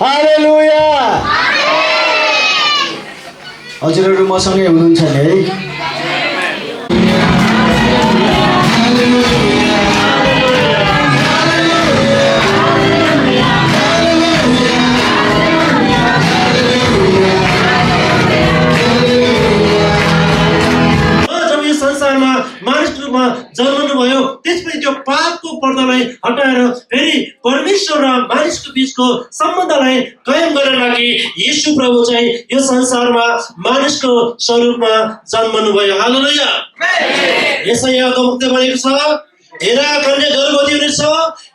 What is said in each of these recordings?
हालेलुया। हजुरहरू मसँगै हुनुहुन्छ नि है? जन्मनुभयो त्यसपछि त्यो पापको पर्दालाई हटाएर फेरि परमेश्वर र मानिसको बीचको सम्बन्धलाई कायम गर्न लागि येशू प्रभु चाहिँ यो संसारमा मानिसको स्वरूपमा जन्मनुभयो। हालेलुया। यशायाको मुक्ति भनेको छ, हेर कन्या गर्भवती हुनेछ,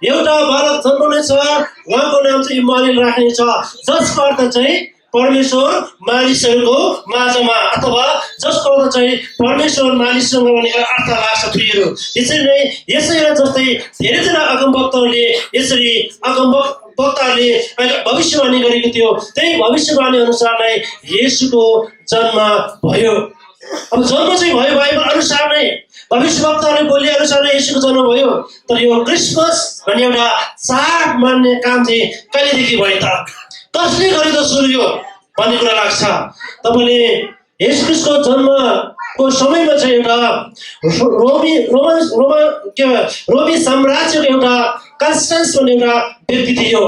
एउटा बालक जन्माउनेछ, उहाँको नाम चाहिँ इम्मानुएल राख्नेछ, जसको अर्थ चाहिँ परमेश्वर मानिसहरूको माझमा, अथवा जसको अर्थ चाहिँ परमेश्वर मानिससँग भनेको अर्थ लाग्छ प्रियहरू। यसरी नै यसैलाई जस्तै धेरैजना अगमवक्ताहरूले यसरी वक्ताहरूले भविष्यवाणी गरेको थियो, त्यही भविष्यवाणी अनुसार नै येशूको जन्म भयो। अब जन्म चाहिँ भयो बाइबल अनुसार नै, भविष्यवक्ताहरूले बोले अनुसार नै येशूको जन्म भयो। तर यो क्रिसमस भन्ने एउटा चाड मान्ने काम चाहिँ कहिलेदेखि भयो त, कसले गरे त सुरु यो भन्ने कुरा लाग्छ। तपाईँले येशू ख्रीष्टको जन्मको समयमा चाहिँ एउटा रोमी साम्राज्यको एउटा कन्स्टेन्स भन्ने एउटा व्यक्ति थियो।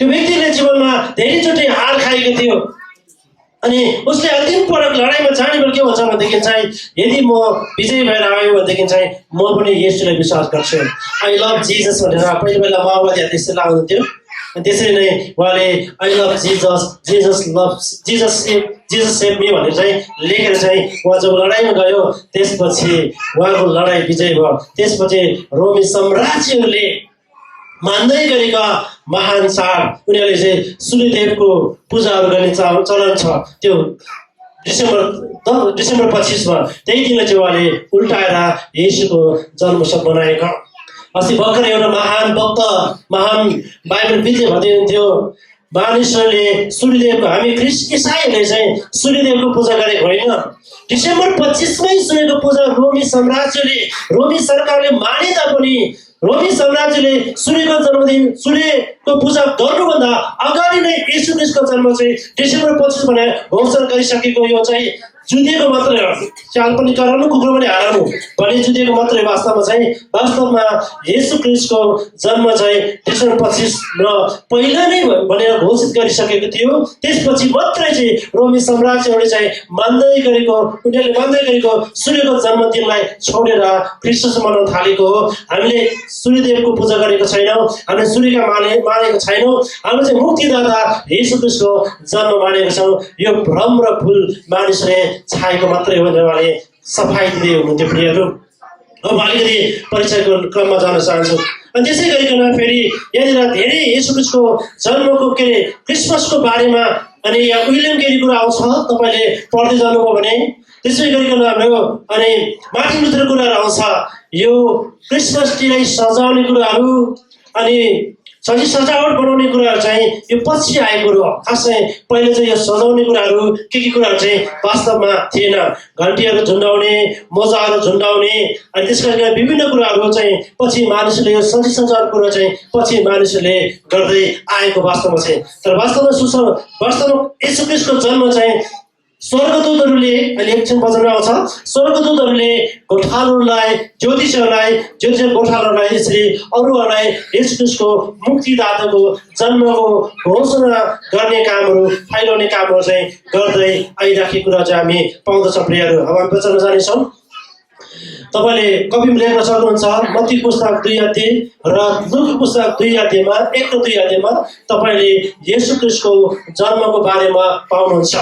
त्यो व्यक्तिले जीवनमा धेरैचोटि हार खाएको थियो। अनि उसले अन्तिम पटक लडाइँमा जाने बेला के भन्छ भनेदेखि चाहिँ, यदि म विजय भएर आयो भनेदेखि चाहिँ म पनि येशूलाई विश्वास गर्छु, आई लभ जिजस भनेर पहिला पहिला माओवादीहरूले त्यसै लाउँथ्यो। त्यसरी नै उहाँले I love Jesus, Jesus save me भनेर चाहिँ लेखेर चाहिँ उहाँ जब लडाइँमा गयो त्यसपछि उहाँको लडाइँ विजय भयो। त्यसपछि रोमी साम्राज्यहरूले मान्दै गरेका महान चाड, उनीहरूले चाहिँ सूर्यदेवको पूजाहरू गर्ने चलन छ। त्यो डिसेम्बर 25मा त्यही दिनलाई चाहिँ उहाँले उल्टाएर येशूको जन्मोत्सव मनाएको। अस्ति भर्खर एउटा महान वक्त, महान बाइबल विद्या भन्दै हुन्थ्यो, मानिसहरूले सूर्यदेवको, हामी इसाईहरूले चाहिँ सूर्यदेवको पूजा गरेको होइन। डिसेम्बर 25मै सूर्यको पूजा रोमी साम्राज्यले, रोमी सरकारले माने तापनि रोमी साम्राज्यले सूर्यको जन्मदिन, सूर्यको पूजा गर्नुभन्दा अगाडि नै येशू ख्रीष्टको जन्म चाहिँ डिसेम्बर 25 भनेर घोषणा गरिसकेको। यो चाहिँ जुदिएको मात्रै हो, चाल पनि कराउनु, कुकुर पनि हाराउनु भन्ने जुदिएको मात्रै। वास्तवमा येशू ख्रीष्टको जन्म चाहिँ डिसेम्बर 25 पहिला नै भनेर घोषित गरिसकेको थियो। त्यसपछि मात्रै चाहिँ रोमी साम्राज्यहरूले चाहिँ उनीहरूले मान्दै गरेको सूर्यको जन्मदिनलाई छोडेर क्रिसमस मनाउन थालेको हो। हामीले सूर्यदेवको पूजा गरेको छैनौँ, हामीले सूर्यका मानेको छैनौँ, हामीले चाहिँ मुक्तिदाता येशू ख्रीष्टको जन्म मानेको छौँ। यो भ्रम र भुल मानिसले छाएको मात्रै हो भनेर उहाँले सफाइ दिँदै हुनुहुन्थ्यो प्रियहरू। अब अलिकति परिचयको क्रममा जान चाहन्छु। अनि त्यसै गरिकन फेरि यहाँनिर धेरै येशू ख्रीष्टको जन्मको क्रिसमसको बारेमा अनि यहाँ विलियम केरीको कुरा आउँछ, तपाईँले पढ्दै जानुभयो भने। त्यसै गरिकन हाम्रो अनि मार्टिन लुथरको कुराहरू आउँछ, यो क्रिसमस ट्रीलाई सजाउने कुराहरू अनि सजावट बनाउने कुराहरू चाहिँ यो पछि आएको कुरो हो। खासै पहिले चाहिँ यो सजाउने कुराहरू के कुराहरू चाहिँ वास्तवमा थिएन। घन्टीहरू झुन्डाउने, मोजाहरू झुन्डाउने अनि त्यस गरिकन विभिन्न कुराहरू चाहिँ पछि मानिसहरूले यो सजावट कुरो चाहिँ पछि मानिसहरूले गर्दै आएको वास्तवमा चाहिँ। तर वास्तवमा येशू ख्रीष्टको जन्म चाहिँ स्वर्गदूतहरूले, अहिले एकछिन वचनमा आउँछ, स्वर्गदूतहरूले गोठालोलाई, ज्योतिषहरूलाई गोठालोलाई, यसरी अरूहरूलाई येशू ख्रीष्टको मुक्तिदाताको जन्मको घोषणा गर्ने कामहरू, फैलाउने कामहरू चाहिँ गर्दै आइराखेको कुरा चाहिँ हामी पाउँदछौँ प्रियहरू। अब हामी वचनमा जानेछौँ। तपाईँले कपीमा लेख्न सक्नुहुन्छ, मत्ती पुस्तक 2 अध्याय र लुका पुस्तक 2 अध्यायमा 1 र 2 अध्यायमा तपाईँले येशू ख्रीष्टको जन्मको बारेमा पाउनुहुन्छ।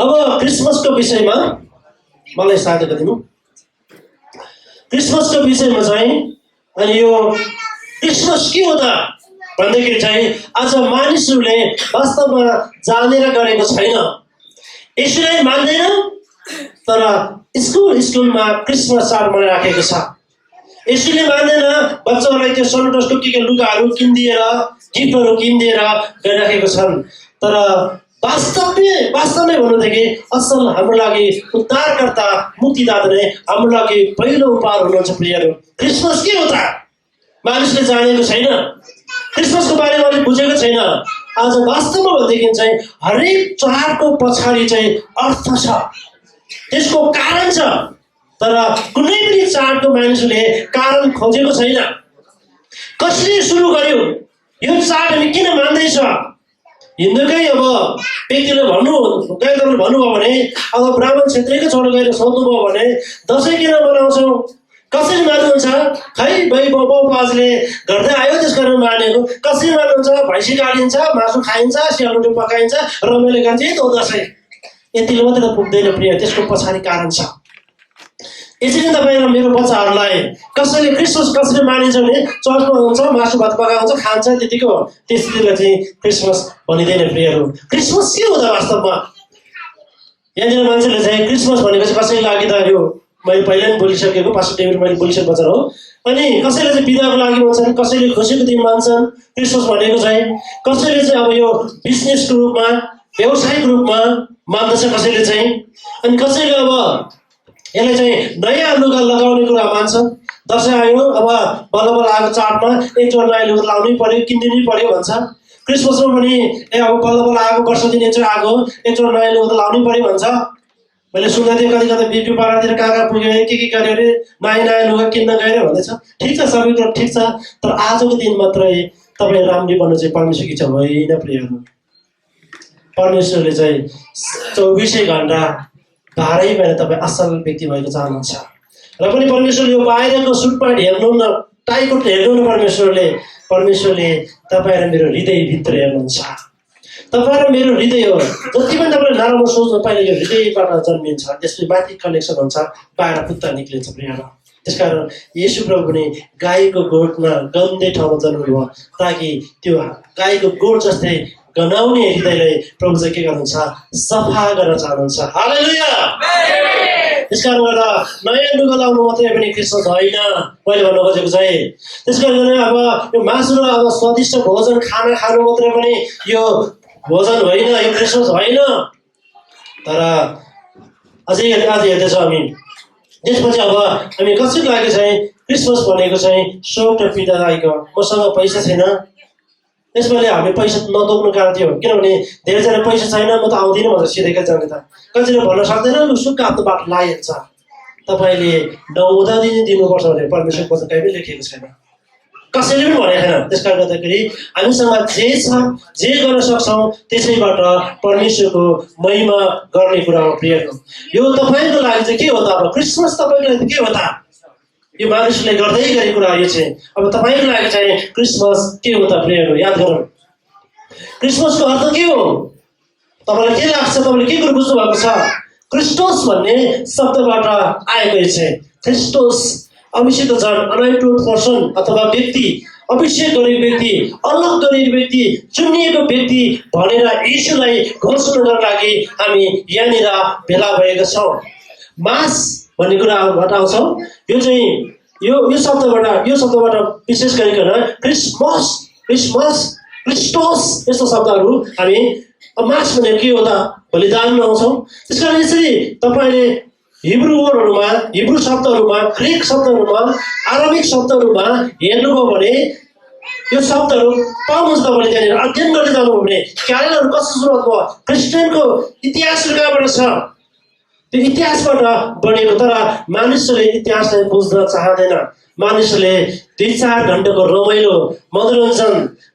अब क्रिसमसको विषयमा मलाई साझा गरिदिनु। क्रिसमसको विषयमा चाहिँ अनि यो क्रिसमस के हो त भन्दाखेरि चाहिँ आज मानिसहरूले वास्तवमा जानेर गरेको छैन। यसलाई मान्दैन, तर स्कुलमा क्रिसमस चाड मनाइराखेको छ। यसले मान्दैन, बच्चाहरूलाई त्यो सन्टोसको के लुगाहरू किनिदिएर, गिफ्टहरू किनिदिएर गरिराखेको छन्। तर वास्तवमै भन्नुदेखि असल हाम्रो लागि उद्धारकर्ता मुक्तिदाता नै हाम्रो लागि पहिलो उपहार हुनुहुन्छ प्रियहरू। क्रिसमस के हो त मानिसले जानेको छैन। क्रिसमसको बारेमा बुझेको छैन। आज वास्तवमा भनेदेखि चाहिँ हरेक चाडको पछाडि चाहिँ अर्थ छ, त्यसको कारण छ। तर कुनै पनि चाडको मानिसले कारण खोजेको छैन। कसले सुरु गर्यो यो चाड हामी किन मान्दैछ? हिन्दूकै अब व्यक्तिले भन्नुभयो भने, अब ब्राह्मण क्षेत्रीकै छोडेर गएर सोध्नुभयो भने दसैँ किन मनाउँछौँ, कसरी मान्नुहुन्छ? खै बाबुआजले गर्दै आयो त्यस कारण मानेको। कसरी मान्नुहुन्छ? भैँसी काटिन्छ, मासु खाइन्छ, सेलरोटी पकाइन्छ, रमाइलो गरिन्छ, यही त हो दसैँ। यतिले मात्रै त पुग्दैन प्रिय, त्यसको पछाडि कारण छ। यसरी तपाईँ र मेरो बच्चाहरूलाई कसैले क्रिसमस कसरी मानिन्छ भने चर्चमा हुन्छ, मासु भात पकाउँछ, खान्छ, त्यतिकै हो। त्यसले चाहिँ क्रिसमस भनिँदैन प्रियहरू। क्रिसमस के हो त वास्तवमा? यहाँनिर मान्छेले चाहिँ क्रिसमस भनेको चाहिँ कसैले लागि त यो मैले पहिला पनि बोलिसकेको, पास्टर डेभिड मैले बोलिसकेको वचन हो। अनि कसैले चाहिँ बिदाको लागि भन्छन्, कसैले खुसीको दिन मान्छन्। क्रिसमस भनेको चाहिँ कसैले चाहिँ अब यो बिजनेसको रूपमा, व्यावसायिक रूपमा मान्दछ कसैले चाहिँ। अनि कसैले अब यसलाई चाहिँ नयाँ लुगा लगाउने कुरा मान्छ। दसैँ आयो, अब बल्ल बल्ल आएको चाडमा एक जोड नयाँ लुगा लाउनै पर्यो, किनिदिनै पर्यो भन्छ। क्रिसमसमा पनि अब बल्ल बल्ल आएको वर्ष दिन एक जोड आएको, एक जोड नयाँ लुगा त लाउनै पर्यो भन्छ। मैले सुन्दै थिएँ कति कता बिपी पारातिर कहाँ पुग्यो, के गर्यो अरे, नयाँ लुगा किन्न गएर भन्दैछ। ठिक छ, सबै कुरा ठिक छ, तर आजको दिन मात्रै तपाईँ राम्री बन्नु चाहिँ परमेश्वरको इच्छा होइन प्रियहरू। परमेश्वरले चाहिँ 24 घन्टा 12 महिना तपाईँ असल व्यक्ति भएको चाहनुहुन्छ। र पनि परमेश्वरले यो बाहिरको सुटपाट हेर्नुहुन्न, टाइकोट हेर्नुहुन्न। परमेश्वरले तपाईँ र मेरो हृदयभित्र हेर्नुहुन्छ। तपाईँ र मेरो हृदय हो, जति पनि तपाईँले नराम्रो सोच्नु पाइने यो हृदयबाट जन्मिन्छ, त्यसले माथि कनेक्सन हुन्छ, बाहिर पुत्ता निक्लिन्छ प्रियहरू। त्यसकारण येशू प्रभु पनि गाईको गोठमा गन्धे ठाउँमा जन्मनुभयो, ताकि त्यो गाईको गोठ जस्तै गनाउने हृदयलाई प्रभु चाहिँ के गर्नुहुन्छ? सफा गर्न चाहनुहुन्छ। हालेलुया। त्यसकारण गर्दा नयाँ लुगा लाउनु मात्रै पनि क्रिसमस होइन, मैले भन्नु खोजेको चाहिँ। त्यसकारण अब यो मासु र अब स्वादिष्ट भोजन खाना खानु मात्रै पनि यो भोजन होइन, यो क्रिसमस होइन। तर अझै आज हेर्दैछौँ हामी। त्यसपछि अब हामी कसैको लागि चाहिँ क्रिसमस भनेको चाहिँ शोक र पीडा लागेको, मसँग पैसा छैन, त्यसमाले हामीले पैसा नदोक्नु कारण थियो। किनभने धेरैजना पैसा छैन, म त आउँदिनँ भनेर सिधैकै जाने त कतिले भन्न सक्दैन, सुक्का आफ्नो बाटो लाइहाल्छ। तपाईँले नहुँदा दिनुपर्छ भनेर परमेश्वरको वचन कहीँ पनि लेखिएको छैन, कसैले पनि भनेको छैन। त्यस कारणले गर्दाखेरि हामीसँग जे छ, जे गर्न सक्छौँ त्यसैबाट परमेश्वरको महिमा गर्ने कुरा हो प्रियहरू। यो तपाईँको लागि चाहिँ के हो त? अब क्रिसमस तपाईँको लागि के हो त? यो मानिसले गर्दै गरेको कुरा यो चाहिँ अब तपाईँको लागि चाहिँ क्रिसमस के हो त प्रियहरू? याद गरौँ, क्रिसमसको अर्थ के हो? तपाईँलाई के लाग्छ? तपाईँले के कुरो बुझ्नु भएको छ? क्रिस्टोस भन्ने शब्दबाट आएको चाहिँ क्रिस्टोस अभिषेक जन, अनअइन्टेड पर्सन अथवा व्यक्ति, अभिषेक गरेको व्यक्ति, अलग गरिएको व्यक्ति, चुनिएको व्यक्ति भनेर यीशुलाई घोषणा गर्नको लागि हामी यहाँनिर भेला भएका छौँ। मास भन्ने कुराबाट आउँछौँ। यो चाहिँ यो शब्दबाट विशेष गरिकन क्रिसमस, क्रिस्टोस यस्तो शब्दहरू हामी मास भनेको के हो त? बलिदानमा आउँछौँ। त्यसकारण यसरी तपाईँले हिब्रू वर्डहरूमा, हिब्रू शब्दहरूमा, ग्रिक शब्दहरूमा, आरबिक शब्दहरूमा हेर्नुभयो भने यो शब्दहरू पाउनुहुन्छ। तपाईँले त्यहाँनिर अध्ययन गर्दै जानुभयो भने क्यालेन्डर कस्तो सुरुवात भयो, क्रिस्चियनको इतिहासहरू कहाँबाट छ, त्यो इतिहासबाट बनेको। तर मानिसहरूले इतिहासलाई बुझ्न चाहँदैन। मानिसहरूले 2-4 घन्टाको रमाइलो मनोरञ्जन,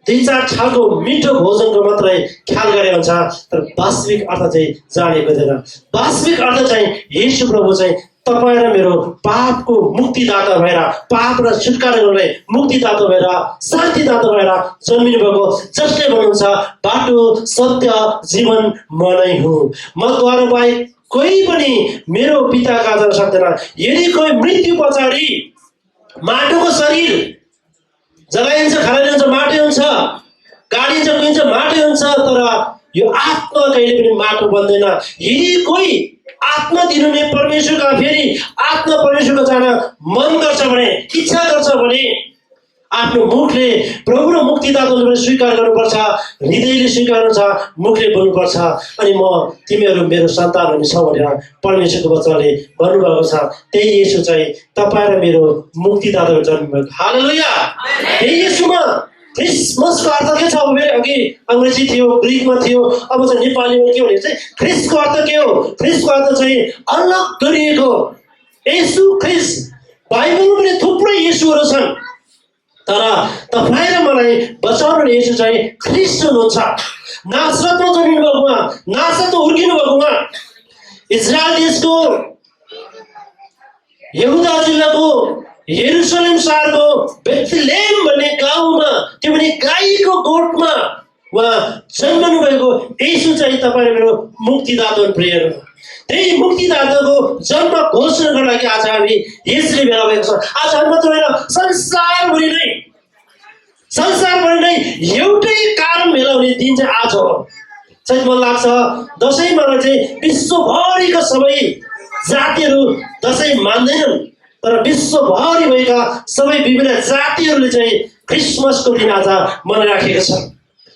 2-4 छालको मिठो भोजनको मात्रै ख्याल गरे हुन्छ, तर वास्तविक अर्थ चाहिँ जानेको थिएन। वास्तविक अर्थ चाहिँ येशू प्रभु चाहिँ तपाईँ र मेरो पापको मुक्तिदाता भएर, पाप र छुटकारा गर्नलाई मुक्तिदाता भएर, शान्तिदाता भएर जन्मिनु भएको, जसले भन्नुहुन्छ बाटो, सत्य, जीवन म नै हुँ, मद्वारा बाहेक कोही पनि मेरो पिता कहाँ जान सक्दैन। यदि कोही मृत्यु पछाडि माटोको शरीर जलाइन्छ, खाइन्छ, माटो हुन्छ, गाडिन्छ, कुहिन्छ, माटो हुन्छ, तर यो आत्मा कहिले पनि माटो बन्दैन। यदि कोही आत्मा दिनुहुने परमेश्वरका फेरि आत्मा परमेश्वरको जान मन गर्छ भने, इच्छा गर्छ भने आफ्नो मुखले प्रभु र मुक्तिदाताले स्वीकार गर्नुपर्छ, हृदयले स्वीकार गर्छ, मुखले बोल्नुपर्छ। अनि म तिमीहरू मेरो सन्तान हुनेछ भनेर परमेश्वरको वचनले भन्नुभएको छ। त्यही येशू चाहिँ तपाईँ र मेरो मुक्तिदाताको जन्म भएको। हालेलुया। त्यही येशूमा क्रिसमसको अर्थ के छ अब फेरि अघि अङ्ग्रेजी थियो, ग्रिकमा थियो, अब चाहिँ नेपालीमा के भने चाहिँ ख्रिस्टको अर्थ के हो? ख्रिस्टको अर्थ चाहिँ अलग गरिएको येशू ख्रिस्ट। बाइबलमा पनि थुप्रै येशूहरू छन्, तर तपाईँ र मलाई बचाउन येशू चाहिँ ख्रिस्ट हुनुहुन्छ। नासरतमा जन्मिनु भएको उहाँ, नासरतमा हुर्किनु भएको उहाँ, इजरायल देशको यहुदा जिल्लाको यरुसलेम शहरको बेथलेम भन्ने गाउँमा, त्यो पनि गाईको गोठमा उहाँ जन्मनु भएको येशू चाहिँ तपाईँ मेरो मुक्तिदाता हुन् प्रियहरू। त्यही मुक्तिदाताको जन्म घोषणा गर्नको लागि आज हामी यसरी भेला भएको छ। आज हामी मात्र होइन, संसारभरि नै एउटै कारण भेला हुने दिन चाहिँ आज हो। सायद मलाई लाग्छ दसैँमा चाहिँ विश्वभरिका सबै जातिहरू दसैँ मान्दैनन्, तर विश्वभरि भएका सबै विभिन्न जातिहरूले चाहिँ क्रिसमसको दिन आज मनाइराखेका छन्।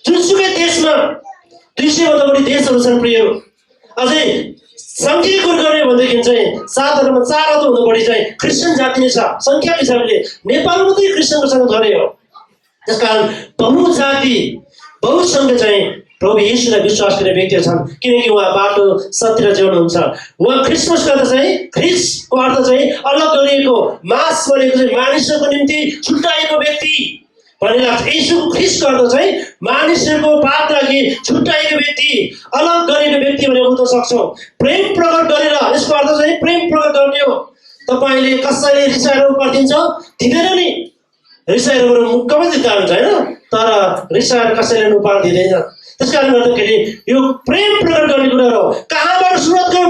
जुनसुकै देशमा 200 भन्दा बढी देशहरू छन् प्रियहरू। अझै सङ्ख्या कुरो गऱ्यो भनेदेखि चाहिँ साधारणमा 4 भन्दा बढी चाहिँ क्रिस्चियन जाति नै छ। सङ्ख्या हिसाबले नेपाल मात्रै क्रिस्चियनको संख्या थोरै हो। त्यसकारण बहुजाति बहुसङ्ख्या चाहिँ प्रभु येशूलाई विश्वास गर्ने व्यक्तिहरू छन्, किनकि उहाँ बाटो सत्य र जीवन हुन्छ। उहाँ क्रिसमसको अर्थ चाहिँ, ख्रिस्टको अर्थ चाहिँ अलग गरिएको, मास गरेको चाहिँ मानिसहरूको निम्ति छुट्याएको व्यक्ति भन्ने लाग्छ। येशू ख्रिस्टको अर्थ चाहिँ मानिसहरूको पाप लागि छुट्याएको व्यक्ति, अलग गरेको व्यक्ति भनेर बुझ्न सक्छौँ। प्रेम प्रकट गरेर, यसको अर्थ चाहिँ प्रेम प्रकट गर्ने हो। तपाईँले कसैले रिसाएर उपहार दिन्छ, दिँदैन नि, रिसाएर मुक्क पनि दिँदा हुन्छ होइन, तर रिसाएर कसैले उपहार दिँदैन। त्यस कारणले गर्दाखेरि यो प्रेम प्रकट गर्ने कुराहरू हो। कहाँबाट सुरुवात गर्यो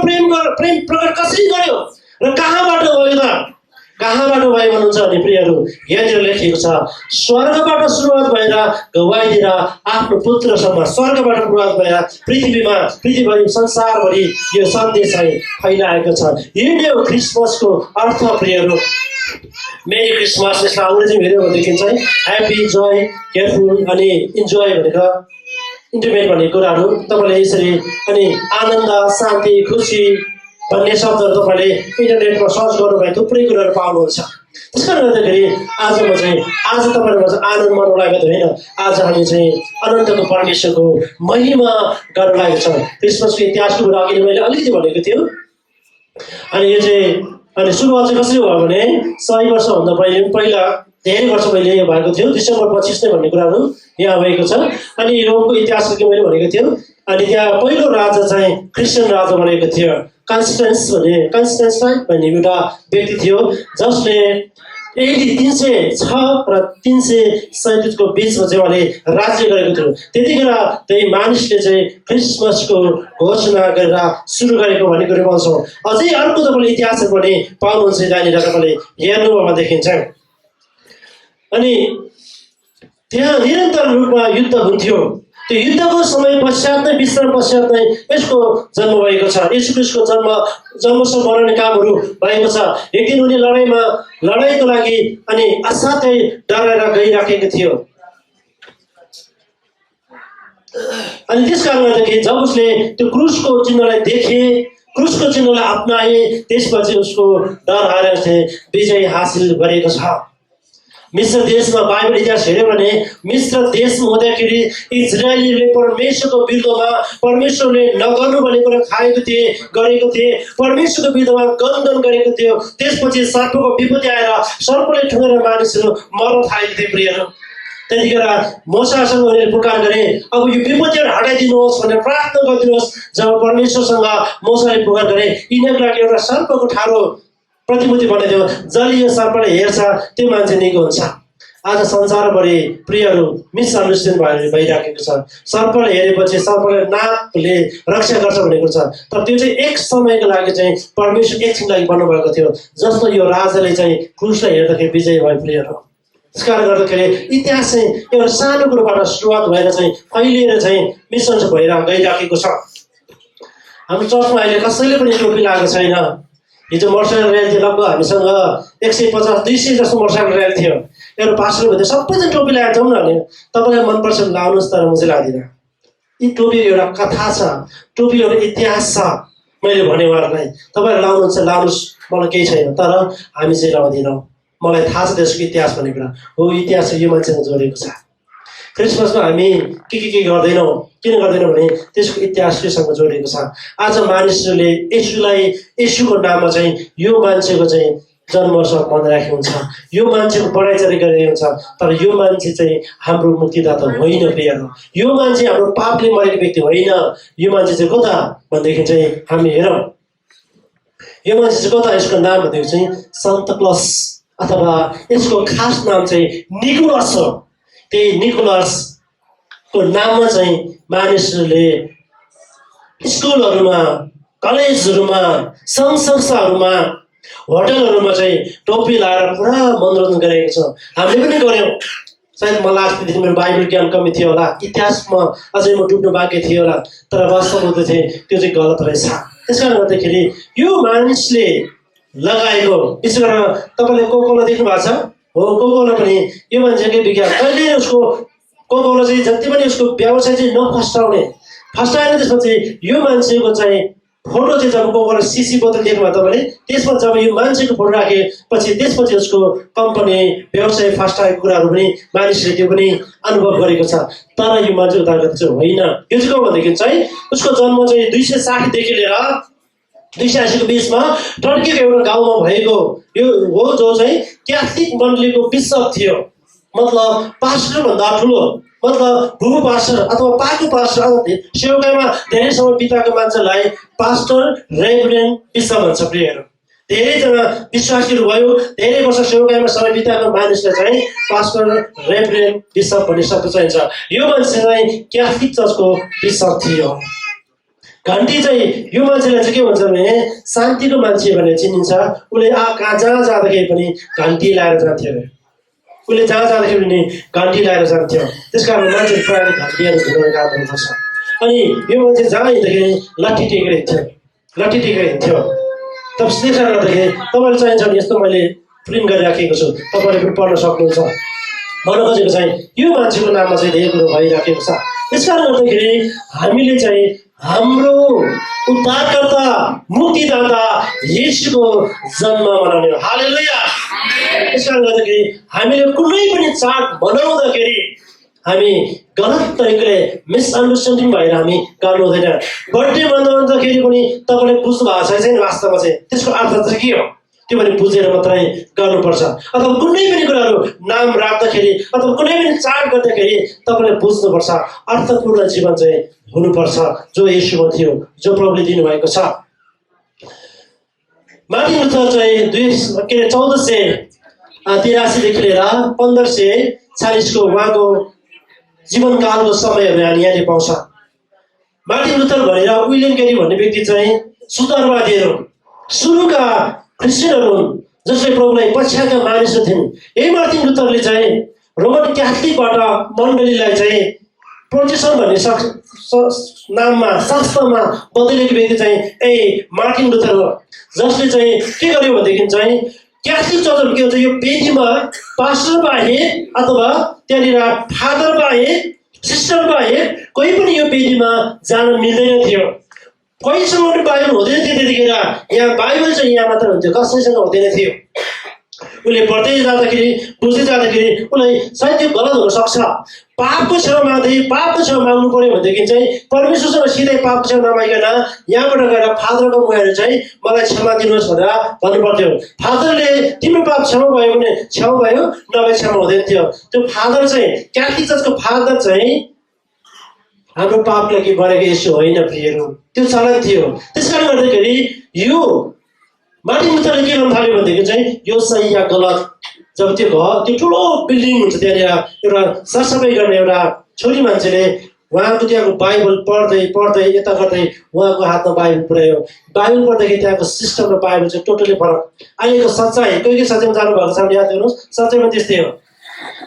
प्रेम प्रकट कसरी गर्यो र कहाँबाट गयो त? कहाँबाट भयो भन्नुहुन्छ भने प्रियहरू, यहाँनिर लेखिएको छ, स्वर्गबाट सुरुवात भएर गवाई दिएर आफ्नो पुत्रसम्म, स्वर्गबाट सुरुवात भएर पृथ्वीभरि संसारभरि यो सन्देश चाहिँ फैलाएको छ। यो नै हो क्रिसमसको अर्थ प्रियहरू। मेरी क्रिसमस, यसलाई अङ्ग्रेजीमा हेऱ्यो भनेदेखि चाहिँ ह्याप्पी, जोय, केयरफुल अनि इन्जोय भनेर इन्टिमेट भन्ने कुराहरू तपाईँले यसरी, अनि आनन्द, शान्ति, खुसी भन्ने शब्दहरू तपाईँले इन्टरनेटमा सर्च गर्नुभयो थुप्रै कुराहरू पाउनुहुन्छ। त्यस कारणले गर्दाखेरि आज तपाईँहरूमा चाहिँ आनन्द मान्नु लागेको होइन, आज हामी चाहिँ अनन्तको परमेश्वरको महिमा गर्न लागेको छ। क्रिसमसको इतिहासको कुरा अघि मैले अलिकति भनेको थियो। अनि यो चाहिँ अनि सुरुवात चाहिँ कसरी भयो भने 100 वर्षभन्दा पहिला धेरै वर्ष पहिले यो भएको थियो। डिसेम्बर 25 नै भन्ने कुराहरू यहाँ भएको छ। अनि रोमको इतिहास के मैले भनेको थियो। अनि त्यहाँ पहिलो राजा चाहिँ क्रिस्चियन राजा बनेको थियो, कन्स्टेन्टाइन भन्ने एउटा व्यक्ति थियो, जसले AD 306 र 337 को बिचमा चाहिँ उहाँले राज्य गरेको थियो। त्यतिखेर त्यही मानिसले चाहिँ क्रिसमसको घोषणा गरेर सुरु गरेको भन्ने कुरो पाउँछौँ। अझै अर्को तपाईँले इतिहासहरू पनि पाउनुहुन्छ, जहाँनिर तपाईँले हेर्नुभयो देखिन्छ। अनि त्यहाँ निरन्तर रूपमा युद्ध हुन्थ्यो। त्यो युद्धको समय पश्चात नै, विश्राम पश्चात नै यसको जन्म भएको छ। येशू ख्रिस्टको जन्मोत्सव मनाउने कामहरू भएको छ। एक दिन उनी लडाइँको लागि अनि असाध्यै डराएर गइराखेको थियो। अनि त्यस कारणले गर्दाखेरि जब उसले त्यो क्रुसको चिन्हलाई देखे, क्रुसको चिन्हलाई अपनाए, त्यसपछि उसको डर हराएर विजय हासिल गरेको छ। मिश्र देशमा बाइबल इतिहास हेऱ्यो भने मिश्र देशमा हुँदाखेरि इजरायलीले परमेश्वरको विरुद्धमा, परमेश्वरले नगर्नु भनेको कुरा गरेको थिए, परमेश्वरको विरुद्धमा गन्धन गरेको थियो। त्यसपछि सर्पको विपत्ति आएर सर्पले ठुँगेर मानिसहरू मर्न थालेको थिए प्रियहरू। त्यतिखेर मोसासँग उनीहरूले पुकार गरे, अब यो विपत्तिहरू हटाइदिनुहोस् भनेर प्रार्थना गरिदिनुहोस्। जब परमेश्वरसँग मोसाले पुकार गरे, यिनीहरूको लागि एउटा सर्पको ठाडो प्रतिमूर्ति बनाइदियो, जसले यो सर्पलाई हेर्छ त्यो मान्छे निको हुन्छ। आज संसारभरि प्रियहरू मिसअन्डरस्ट्यान्ड भइराखेको छ। सर्पले हेरेपछि सर्पले नाकले रक्षा गर्छ भनेको छ, तर त्यो चाहिँ एक समयको लागि चाहिँ परमेश्वर एकछिनको लागि बन्नुभएको थियो। जस्तो यो राजाले चाहिँ क्रुसलाई हेर्दाखेरि विजय भयो प्रियहरू। त्यस कारणले गर्दाखेरि इतिहास चाहिँ एउटा सानो कुरोबाट सुरुवात भएर चाहिँ फैलिएर चाहिँ मिसअन्डरस्ट्यान्ड भएर गइराखेको छ। हाम्रो चर्चमा अहिले कसैले पनि टोपी लगाएको छैन। हिजो मोटरसाइकल र्याली थियो, लगभग हामीसँग 150-200 जस्तो मोटरसाइकल र्याली थियो। एउटा पास्टरले भन्थ्यो सबैजना टोपी लगाएर जाउँ न भने, तपाईँलाई मनपर्छ भने लाउनुहोस्, तर म चाहिँ लाग्दिनँ। यी टोपीको एउटा कथा छ, टोपी एउटा इतिहास छ। मैले भने उहाँहरूलाई तपाईँहरू लाउनुहुन्छ लाउनुहोस्, मलाई केही छैन, तर हामी चाहिँ लाउँदैनौँ। मलाई थाहा छ त्यसको इतिहास भन्ने कुरा हो। इतिहास यो मान्छेसँग जोडेको छ। क्रिसमसमा हामी के गर्दैनौँ, किन गर्दैनौँ भने त्यसको इतिहास योसँग जोडिएको छ। आज मानिसहरूले येशूको नाममा चाहिँ यो मान्छेको चाहिँ जन्मोत्सव मनाइराखेको हुन्छ, यो मान्छेको बढाइचढाइ गरिरहेको हुन्छ। तर यो मान्छे चाहिँ हाम्रो मुक्तिदाता होइन प्रियहरू, यो मान्छे हाम्रो पापले मरेको व्यक्ति होइन। यो मान्छे चाहिँ कता भनेदेखि चाहिँ हामी हेरौँ, यो मान्छे चाहिँ कता, यसको नाम भनेको चाहिँ सन्ता क्लस अथवा यसको खास नाम चाहिँ निकोलस हो। त्यही निकोलसको नाममा चाहिँ मानिसहरूले स्कुलहरूमा, कलेजहरूमा, सङ्घ संस्थाहरूमा, होटलहरूमा चाहिँ टोपी लाएर पुरा मनोरञ्जन गरिरहेको छ। हामीले पनि गऱ्यौँ। सायद मलाई लाग्छ मेरो बाइबल ज्ञान कमी थियो होला, इतिहासमा अझै म डुब्नु बाँकी थियो होला, तर वास्तवमा त्यो चाहिँ गलत रहेछ। त्यस कारणले गर्दाखेरि यो मानिसले लगाएको, विशेष गरेर तपाईँले कोकोला देख्नु भएको छ हो, कोकोला पनि यो मान्छेकै विज्ञान। कहिले उसको कोकोला चाहिँ जति पनि उसको व्यवसाय चाहिँ फस्टाएन। त्यसपछि यो मान्छेको चाहिँ फोटो चाहिँ जब कोकोला सिसी बोतल देख्नुभयो तपाईँले, त्यसमा जब यो मान्छेको फोटो राखेपछि त्यसपछि उसको कम्पनी व्यवसाय फस्टाएको कुराहरू पनि मानिसले त्यो पनि अनुभव गरेको छ। तर यो मान्छे उदारगत चाहिँ होइन। यो चाहिँ को भनेदेखि चाहिँ उसको जन्म चाहिँ 260 लिएर 280 को बिचमा टर्कीको एउटा गाउँमा भएको यो हो, जो चाहिँ क्याथोलिक मण्डलीको बिशप थियो। मतलब पास्टर भन्दा ठुलो, मतलब भूमि पास्टर अथवा पाको पास्टर अथवा सेवकाईमा धेरै समय बिताएको मान्छेलाई पास्टर रेभरेन्ड बिशप भन्छ प्रियहरू। धेरैजना विश्वासीहरू भयो, धेरै वर्ष सेवकाईमा समय बिताएको मानिसलाई चाहिँ पास्टर रेभरेन्ड बिशप भन्ने शब्द चाहिन्छ। यो मान्छे चाहिँ क्याथोलिक चर्चको बिशप थियो। घन्टी चाहिँ यो मान्छेलाई चाहिँ के भन्छ भने शान्तिको मान्छे भनेर चिनिन्छ। उसले जहाँ जाँदाखेरि पनि घन्टी लगाएर जान्थ्यो अरे, उसले जहाँ जाँदाखेरि पनि घन्टी लगाएर जान्थ्यो। त्यस कारण मान्छे प्रायः घन्टीहरू घुमाउने काम गर्नुपर्छ। अनि यो मान्छे जहाँ हिँड्दाखेरि लट्ठी टेकेर हिँड्थ्यो। तब त्यस कारणले गर्दाखेरि तपाईँले चाहिन्छ भने यस्तो मैले प्रिन्ट गरिराखेको छु, तपाईँले पनि पढ्न सक्नुहुन्छ। भन्न खोजेको चाहिँ यो मान्छेको नाममा चाहिँ धेरै कुरो भइराखेको छ। त्यस कारणले गर्दाखेरि हामीले चाहिँ हाम्रो उद्धारकर्ता मुक्तिदाता येशूको जन्म मनाउने हो। हालेलुया। त्यस कारणले गर्दाखेरि हामीले कुनै पनि चाड मनाउँदाखेरि हामी गलत तरिकाले मिसअन्डरस्ट्यान्डिङ भएर हामी गर्नु हुँदैन। बर्थडे मनाउँदाखेरि पनि तपाईँले बुझ्नु भएको छैन वास्तवमा चाहिँ त्यसको अर्थ चाहिँ के हो, त्यो पनि बुझेर मात्रै गर्नुपर्छ। अथवा कुनै पनि कुराहरू नाम राख्दाखेरि अथवा कुनै पनि चाड गर्दाखेरि तपाईँले बुझ्नुपर्छ, अर्थपूर्ण जीवन चाहिँ हुनुपर्छ जो येशूमा थियो, जो प्रभुले दिनुभएको छ। मार्टिन लुथर चाहिँ 1483 लिएर 1540 उहाँको जीवनकालको समयहरू हामी यहाँले पाउँछ। मार्टिन लुथर भनेर विलियम केरी भन्ने व्यक्ति चाहिँ सुधारवादीहरू, सुरुका क्रिस्चियनहरू हुन् जसले प्रभुलाई पछ्याएका मानिसहरू थिइन्। यही मार्टिन लुथरले चाहिँ रोमन क्याथोलिकबाट मण्डलीलाई चाहिँ प्रोटेस्टेन्ट भन्ने नाममा शास्त्रमा बदलेको व्यक्ति चाहिँ मार्टिन लुथर हो, जसले चाहिँ के गर्यो भनेदेखि चाहिँ क्याथोलिक चर्चहरू के हुन्छ, यो वेदीमा पास्टर बाहेक अथवा त्यहाँनिर फादर बाहेक सिस्टर बाहेक कोही पनि यो वेदीमा जान मिल्दैन थियो। कोहीसँग पनि बाइबल हुँदैन थियो त्यतिखेर। यहाँ बाइबल चाहिँ यहाँ मात्र हुन्थ्यो, कसैसँग हुँदैन थियो। उसले पढ्दै जाँदाखेरि बुझ्दै जाँदाखेरि उसलाई सायद त्यो गलत हुनसक्छ। पापको क्षमा माग्नु पर्यो भनेदेखि चाहिँ परमेश्वरसँग सिधै पापको क्षमा नमागिकन यहाँबाट गएर फादरको मुखेर चाहिँ मलाई क्षमा दिनुहोस् भनेर भन्नु पर्थ्यो। फादरले तिम्रो पाप क्षमा भयो भने क्षमा भयो, नभए क्षमा हुँदैन थियो। त्यो फादर चाहिँ क्याथोलिक चर्चको फादर चाहिँ हाम्रो पापलाई के गरेको यसो होइन प्रियहरू, त्यो चलन थियो। त्यस कारणले गर्दाखेरि यो मार्टिन लुथरले के गर्नु थाल्यो भनेदेखि चाहिँ यो सही या गलत, जब त्यो ठुलो बिल्डिङ हुन्छ त्यहाँनिर एउटा सरसफाइ गर्ने एउटा छोरी मान्छेले उहाँको त्यहाँको बाइबल पढ्दै यता गर्दै उहाँको हातमा बाइबल पुर्यायो। बाइबल पढ्दाखेरि त्यहाँको सिस्टम र बाइबल चाहिँ टोटली फरक। अहिलेको सच्चाइ कोही सच्चाइमा जानुभएको छ भने याद गर्नुहोस्, सच्चाइमा त्यस्तै हो।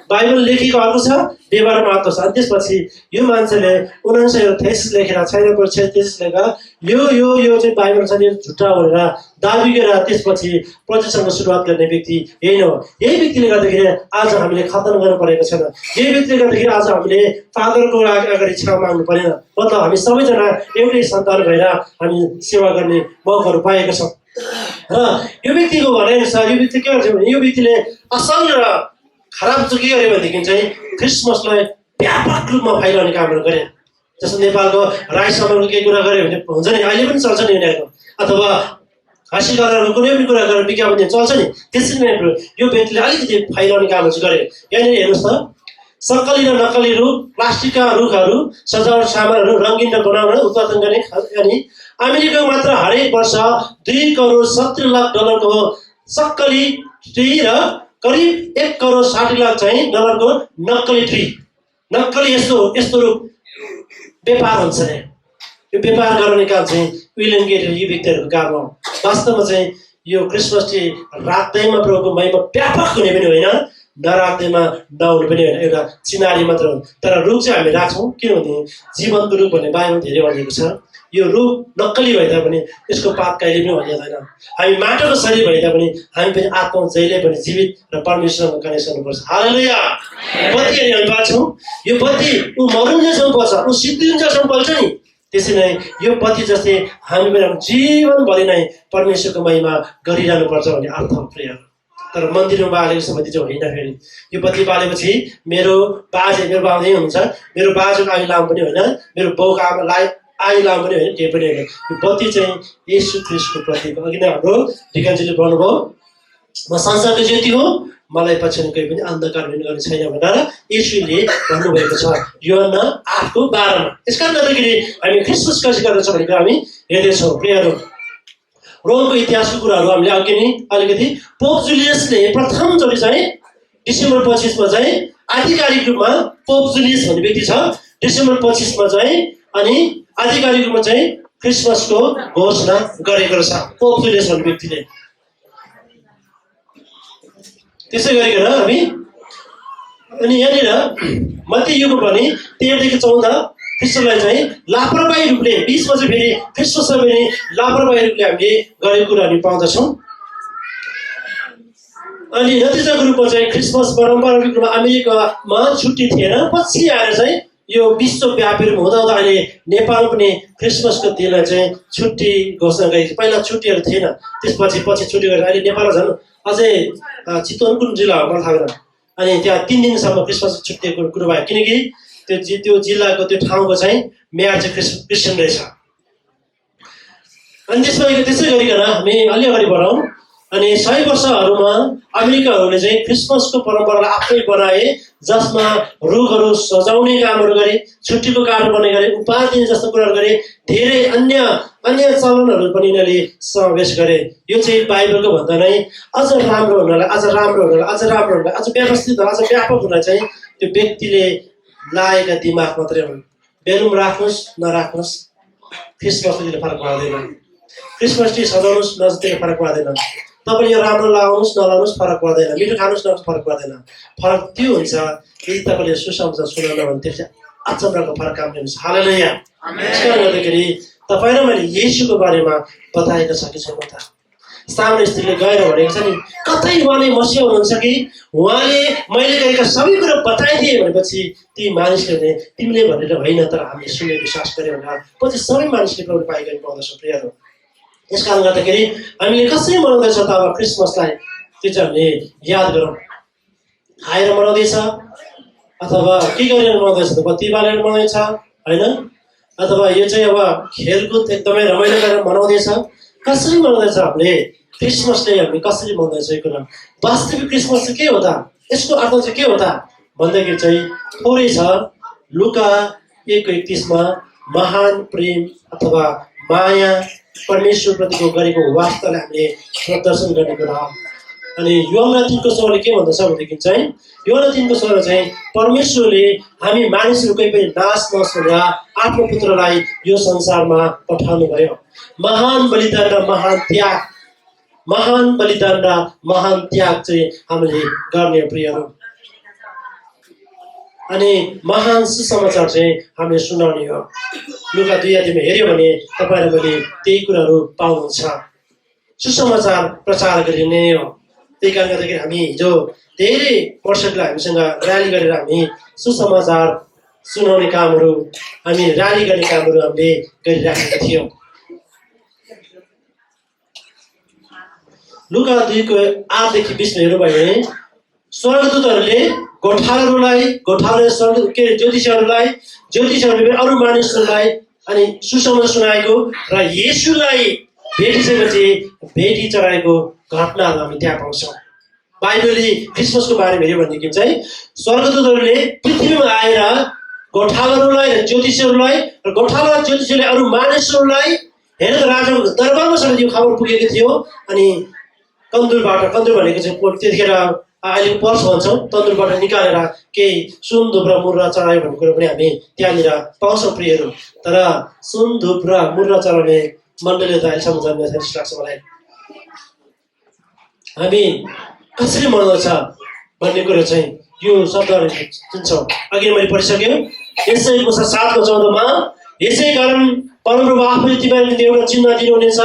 बाइबल लेखेको अर्को छ, व्यवहारमा अर्को छ। अनि त्यसपछि यो मान्छेले 99 थेसिस लेखेर 96 थेसिस लेखेर यो चाहिँ बाइबल छ झुट्टा भनेर दाबी गरेर त्यसपछि प्रोटेस्टेन्टको सुरुवात गर्ने व्यक्ति यही हो। यही व्यक्तिले गर्दाखेरि आज हामीले खतम गर्नु परेको छैन। यही व्यक्तिले गर्दाखेरि आज हामीले फादरको अगाडि क्षमा माग्नु परेन। मतलब हामी सबैजना एउटै सन्तान भएर हामी सेवा गर्ने मौकाहरू पाएका छौँ। र यो व्यक्तिको भनाइअनुसार यो व्यक्ति के गर्छ भने यो व्यक्तिले असल र खराब चाहिँ के गर्यो भनेदेखि चाहिँ क्रिसमसलाई व्यापक रूपमा फैलाउने कामहरू गरे। जस्तो नेपालको राई समाजको केही कुरा गऱ्यो भने हुन्छ नि, अहिले पनि चल्छ नि उनीहरूको, अथवा हाँसी कलाहरूको कुनै पनि कुरा गरेर विज्ञापन दिन चल्छ नि। त्यसरी नै यो व्यक्तिले अलिकति फैलाउने कामहरू चाहिँ गरे। यहाँनिर हेर्नुहोस् त, सक्कली र नक्कली रुख, प्लास्टिकका रुखहरू, सजावट सामानहरू रङ्गिन र बनाउन उत्पादन गर्ने अनि अमेरिकामा मात्र हरेक वर्ष 2 करोड 70 लाख डलरको सक्कली ट्री र करिब 1 करोड 60 लाख चाहिँ डलरको नक्कली ट्री, नक्कली यस्तो रुख व्यापार हुन्छ नि। यो व्यापार गर्ने काम चाहिँ विलियम गेट यी व्यक्तिहरूको काम हो। वास्तवमा चाहिँ यो क्रिसमस ट्री राख्दैमा प्रभुको महिमा व्यापक हुने पनि होइन, नराख्दैमा नहुने पनि होइन, एउटा चिनारी मात्र हो। तर रुख चाहिँ हामी राख्छौँ, किनभने जीवनको रुख भन्ने बाइबलमा धेरै भनिएको छ। यो रुख नक्कली भए तापनि यसको पात कहिले पनि भनिँदैन। हामी माटोको शरीर भए तापनि हामी पनि आत्मा जहिले पनि जीवित र परमेश्वरसँग कनेक्सन हुनुपर्छ। हालेलुया। बत्ती हामी बाल्छौँ, यो बत्ती ऊ मरुन्जेलसम्म बल्छ, ऊ सिद्धिन्जेलसम्म बल्छ नि। त्यसै नै यो बत्ती जस्तै हामी पनि जीवनभरि नै परमेश्वरको महिमा गरिरहनु पर्छ भन्ने अर्थ हो प्रिय। तर मन्दिरमा बालेको सम्बन्धी चाहिँ होइन। फेरि यो बत्ती बालेपछि मेरो बाजे हुनुहुन्छ, मेरो बाजुको आयु लामो पनि होइन, मेरो बाउको आयु लामो पनि होइन, केही पनि होइन। यो बत्ती चाहिँ येशू ख्रीष्टको प्रतीक हो। अघि नै हाम्रो ढिकानजीले भन्नुभयो, म संसारको ज्योति हो, मलाई पछ्याउनु कोही पनि अन्धकार गर्ने छैन भनेर येशूले भन्नुभएको छ यूहन्ना 8:12मा। यसकारण गर्दाखेरि हामी क्रिसमस कसरी गर्दछ भनेर हामी हेर्दैछौँ प्रियहरू। रोमको इतिहासको कुराहरू हामीले अघि नै अलिकति पोप जुलियसले प्रथमचोटि चाहिँ डिसेम्बर 25मा चाहिँ आधिकारिक रूपमा पोप जुलियस भन्ने व्यक्ति छ, डिसेम्बर 25मा चाहिँ अनि आधिकारिक रूपमा चाहिँ क्रिसमसको घोषणा गरेको रहेछ पोप जुलियस भन्ने व्यक्तिले। त्यसै गरिकन हामी अनि यहाँनिर मत्तीयुको पनि 13देखि 14 क्रिस्टलाई चाहिँ लापरवाही रूपले 20मा चाहिँ फेरि क्रिस्टसलाई पनि लापरवाही रूपले हामीले गरेको कुरा हामी पाउँदछौँ। अनि नतिजाको रूपमा चाहिँ क्रिसमस पारम्परिक रूपमा अमेरिकामा छुट्टी थिएन। पछि आएर चाहिँ यो विश्वव्यापी रूपमा हुँदा अहिले नेपाल पनि क्रिसमसको दिनलाई चाहिँ छुट्टी घोषणा गरेको। पहिला छुट्टीहरू थिएन, त्यसपछि छुट्टी गरेर अहिले नेपालमा झन् अझै चितवन कुन जिल्ला हो मलाई थाहा भएन। अनि त्यहाँ 3 दिनसम्म क्रिसमस छुट्टीको कुरो भयो, किनकि त्यो जिल्लाको त्यो ठाउँको चाहिँ मेयर चाहिँ क्रिस्चियन रहेछ। अनि त्यसै गरिकन हामी अलि अगाडि बढौँ। अनि 100 वर्षहरूमा अमेरिकाहरूले चाहिँ क्रिसमसको परम्परालाई आफै बनाए, जसमा रुखहरू सजाउने कामहरू गरे, छुट्टीको कार्ड बनाउने गरे, उपहार दिने जस्तो कुराहरू गरे, धेरै अन्य चलनहरू पनि यिनीहरूले समावेश गरे। यो चाहिँ बाइबलको भन्दा नै अझ राम्रो हुनलाई, अझ व्यवस्थित, अझ व्यापक हुनलाई चाहिँ त्यो व्यक्तिले लागेका दिमाग मात्रै हो। बेलुन राख्नुहोस् नराख्नुहोस्, क्रिसमसले त्यसले फरक पर्दैन। क्रिसमस ट्री सजाउनुहोस् त्यसले फरक पर्दैन। तपाईँले यो राम्रो लगाउनुहोस् नलाउनुहोस् फरक पर्दैन, मिठो खानुहोस् न फरक पर्दैन। फरक त्यो हुन्छ यदि तपाईँले सुसमाचार सुनाउन भने त्यो चाहिँ अचम्मको फरक काम हुन्छ। हालेलुया। त्यसकारण गर्दाखेरि तपाईँ र मैले येशूको बारेमा बताएको छ कि छैन त? सामने स्त्रीले गएर भनेको छ नि, कतै उहाँले मसिह हुनुहुन्छ कि उहाँले मैले गरेका सबै कुरा बताइदिए भनेपछि ती मानिसले भने तिमीले भनेर होइन, तर हामीले सुने विश्वास गऱ्यौँ भनेर पछि सबै मानिसले प्रभु पाइकन पाउँदछौँ प्रियहरू। यस कारण गर्दाखेरि हामीले कसरी मनाउँदैछ त अब क्रिसमसलाई, त्यो चाहिँ हामीले याद गरौँ। खाएर मनाउँदैछ अथवा के गरेर मनाउँदैछ त? बत्ती बालेर मनाउँदैछ होइन, अथवा यो चाहिँ अब खेलकुद एकदमै रमाइलो गरेर मनाउँदैछ? कसरी मनाउँदैछ हामीले क्रिसमसले? हामी कसरी मनाउँदैछ यो कुरा? वास्तविक क्रिसमस चाहिँ के हो त? यसको अर्थ चाहिँ के हो त भन्दाखेरि चाहिँ थोरै छ। लुका 1:31मा महान प्रेम अथवा माया परमेश्वरप्रतिको गरेको वास्तालाई हामीले प्रदर्शन गर्ने कुरा हो। अनि यूहन्ना 3:16 के भन्दछ भनेदेखि चाहिँ यूहन्ना 3:16 चाहिँ परमेश्वरले हामी मानिसहरू कोही पनि नाश नहोस् भनेर आफ्नो पुत्रलाई यो संसारमा पठाउनु भयो। महान बलिदान र महान त्याग चाहिँ हामीले गर्ने प्रियहरू। अनि महान सुसमाचार चाहिँ हामीले सुनाउने हो। लुका 2:2मा हेऱ्यो भने तपाईँले मैले त्यही कुराहरू पाउनुहुन्छ। सुसमाचार प्रचार गरिने हो। त्यही कारणले गर्दाखेरि हामी हिजो धेरै वर्षलाई हामीसँग र्याली गरेर हामी सुसमाचार सुनाउने कामहरू, हामी र्याली गर्ने कामहरू हामीले गरिराखेका थियौँ। लुका 2:8-20 हेर्नु भयो भने स्वर्गदूतहरूले ज्योतिषहरूले अरू मानिसहरूलाई अनि सुसमाचार सुनाएको र येशूलाई भेटिसकेपछि भेटी चढाएको घटनाहरू हामी त्यहाँ पाउँछौँ। बाइबलले क्रिसमसको बारेमा हेऱ्यो भनेदेखि चाहिँ स्वर्गदूतहरूले पृथ्वीमा आएर गोठालाहरूलाई र ज्योतिषहरूलाई र गोठाला ज्योतिषले अरू मानिसहरूलाई हेरेर राजाको दरबारमा समेत यो खबर पुगेको थियो। अनि कन्दुर भनेको चाहिँ त्यतिखेर अहिले पर्स भन्छौँ, तन्दुरबाट निकालेर केही सुन धुप र मुर्रा चढायो भन्ने कुरो पनि हामी त्यहाँनिर पाउँछौँ प्रियहरू। तर सुन धुप र मुर्रा चढाउने मण्डली त अहिलेसम्म जन्मेको छैन जस्तो लाग्छ मलाई। हामी कसरी मनाउँछ भन्ने कुरो चाहिँ यो शब्दहरू चिन्छौँ। अघि मैले पढिसक्यौँ यसैको 7:14मा यसै कारण परमप्रभु आफूले तिमीहरूको निम्ति एउटा चिन्ह दिनुहुनेछ,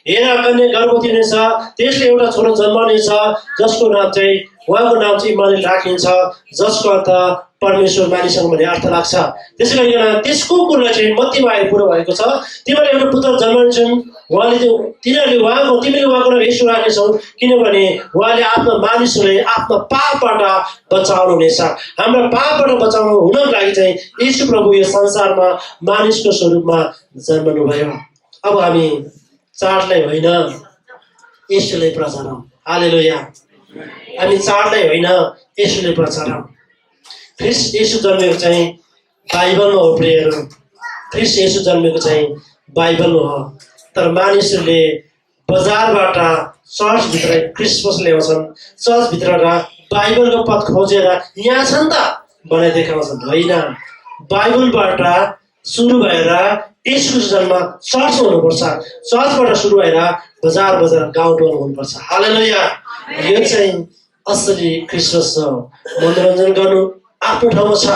हेर कन्या गर्भवती हुनेछ, त्यसले एउटा छोरो जन्माउनेछ जसको नाम चाहिँ उहाँको नाम चाहिँ इम्मानुएल राखिन्छ, जसको अर्थ परमेश्वर मानिससँग भन्ने अर्थ लाग्छ। त्यसै गरिकन त्यसको कुरालाई चाहिँ मत्तीमा आएर पुरो भएको छ। तिमीले एउटा पुत्र जन्माउनेछन्, तिमीले उहाँको नाम येशू राख्नेछौ किनभने उहाँले आफ्नो मानिसहरूलाई आफ्नो पापबाट बचाउनुहुनेछ। हाम्रो पापबाट बचाउनु हुनको लागि चाहिँ येशू प्रभु यो संसारमा मानिसको स्वरूपमा जन्मनु भयो। अब हामी चाडलाई होइन येशूलाई प्रचारौँ। हालेलुया। हामी चाडलाई होइन येशूलाई प्रचारौँ। ख्रिस्ट येशू जन्मेको चाहिँ बाइबलमा हो प्रियहरू। ख्रिस्ट येशू जन्मेको चाहिँ बाइबलमा हो। तर मानिसहरूले बजारबाट चर्चभित्र क्रिसमस ल्याउँछन्, चर्चभित्र बाइबलको पद खोजेर यहाँ छ नि त भनेर देखाउँछन्। होइन, बाइबलबाट सुरु भएर येशूको जन्म चर्चमा हुनुपर्छ, चर्चबाट सुरु भएर बजार गाउँ ठाउँमा हुनुपर्छ। हालेलुया। यो चाहिँ असली क्रिसमस छ। मनोरञ्जन गर्नु आफ्नो ठाउँमा छ,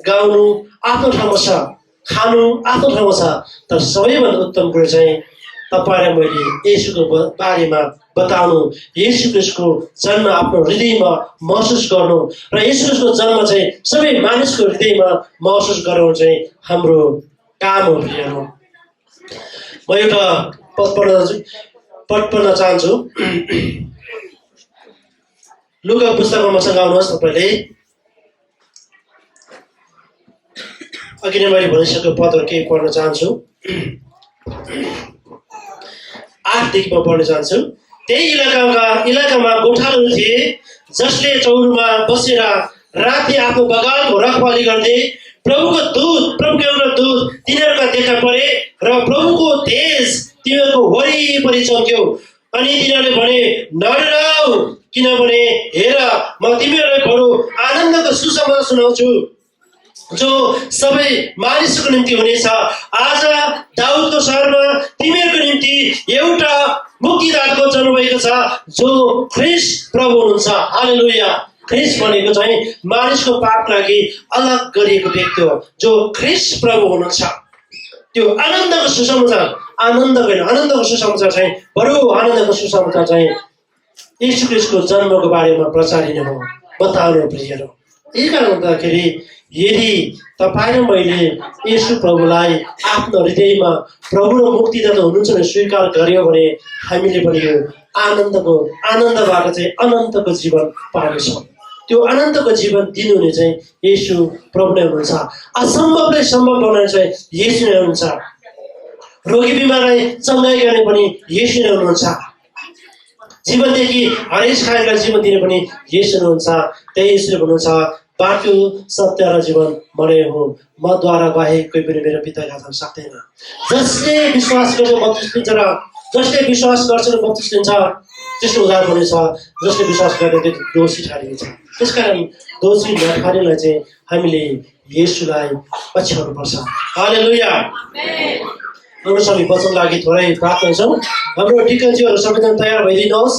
गाउनु आफ्नो ठाउँमा छ, खानु आफ्नो ठाउँमा छ, तर सबैभन्दा उत्तम कुरो चाहिँ तपाईँ र मैले येशूको बारेमा बताउनु, येशू क्रिस्टको जन्म आफ्नो हृदयमा महसुस गर्नु र येशू क्रिस्टको जन्म चाहिँ सबै मानिसको हृदयमा महसुस गराउनु चाहिँ हाम्रो काम हो प्रियहरू। म एउटा पद पढ्न चाहन्छु। लुका पुस्तकमा मसँग आउनुहोस् तपाईँले। अघि नै मैले भनिसकेको पदहरू केही पढ्न चाहन्छु। 8 देखि म पढ्न चाहन्छु। त्यही इलाकामा गोठालाहरू थिए जसले चौरमा बसेर राति आफ्नो बगानको रखवाली गर्थे। प्रभुको एउटा दूत तिनीहरूका देखा परे र प्रभुको तेज तिनीहरूको वरिपरि चम्क्यो। अनि तिनीहरूले भने नडराऊ, किनभने हेर म तिमीहरूलाई बडो आनन्दको सुसमाचार सुनाउँछु जो सबै मानिसको निम्ति हुनेछ। आज दाउदको सहरमा तिमीहरूको निम्ति एउटा मुक्तिदाताको जन्म भएको छ जो ख्रिस्ट प्रभु हुनुहुन्छ। हालेलुया। ख्रिस्ट भनेको चाहिँ मानिसको पापको लागि अलग गरिएको व्यक्ति हो जो ख्रिस्ट प्रभु हुनुहुन्छ। त्यो आनन्दको सुसमाचार, आनन्दको सुसमाचार चाहिँ बडो आनन्दको सुसमाचार चाहिँ येशू क्रिस्टको जन्मको बारेमा प्रचारिने हो, बताउनु प्रियहरू। यही कारण हुँदाखेरि यदि तपाईँ र मैले येशू प्रभुलाई आफ्नो हृदयमा प्रभु र मुक्तिदाता हुनुहुन्छ भने स्वीकार गर्यो भने हामीले पनि यो आनन्दबाट चाहिँ अनन्तको जीवन पाउनेछौँ। त्यो अनन्तको जीवन दिनुहुने चाहिँ येशू प्रभु नै हुनुहुन्छ। असम्भवलाई सम्भव बनाउने चाहिँ येशू नै हुनुहुन्छ। रोगी बिमारलाई चङ्गाइ गर्ने पनि येशू नै हुनुहुन्छ। जीवनदेखि हरेस खाएका जीवन दिने पनि येशू नै हुनुहुन्छ। त्यही येशूले भन्नुहुन्छ बाटो सत्य र जीवन म नै हुँ, मद्वारा बाहेक कोही पनि मेरो पिता कहाँ जान सक्दैन। जसले विश्वास गर्छ बत्तिस लिन्छ र जसले विश्वास गर्छ र बत्तिस लिन्छ त्यस्तो उदाहरण हुनेछ। जसले विश्वास गर्ने त्यो दोषी ठहरिन्छ। त्यसकारण दोषी नठहरिनलाई चाहिँ हामीले येशूलाई पछ्याउनुपर्छ। हालेलुया। हाम्रो सबै वचन लागि थोरै प्रार्थना छौँ। हाम्रो डिकन्जीहरू सबैजना तयार भइदिनुहोस्।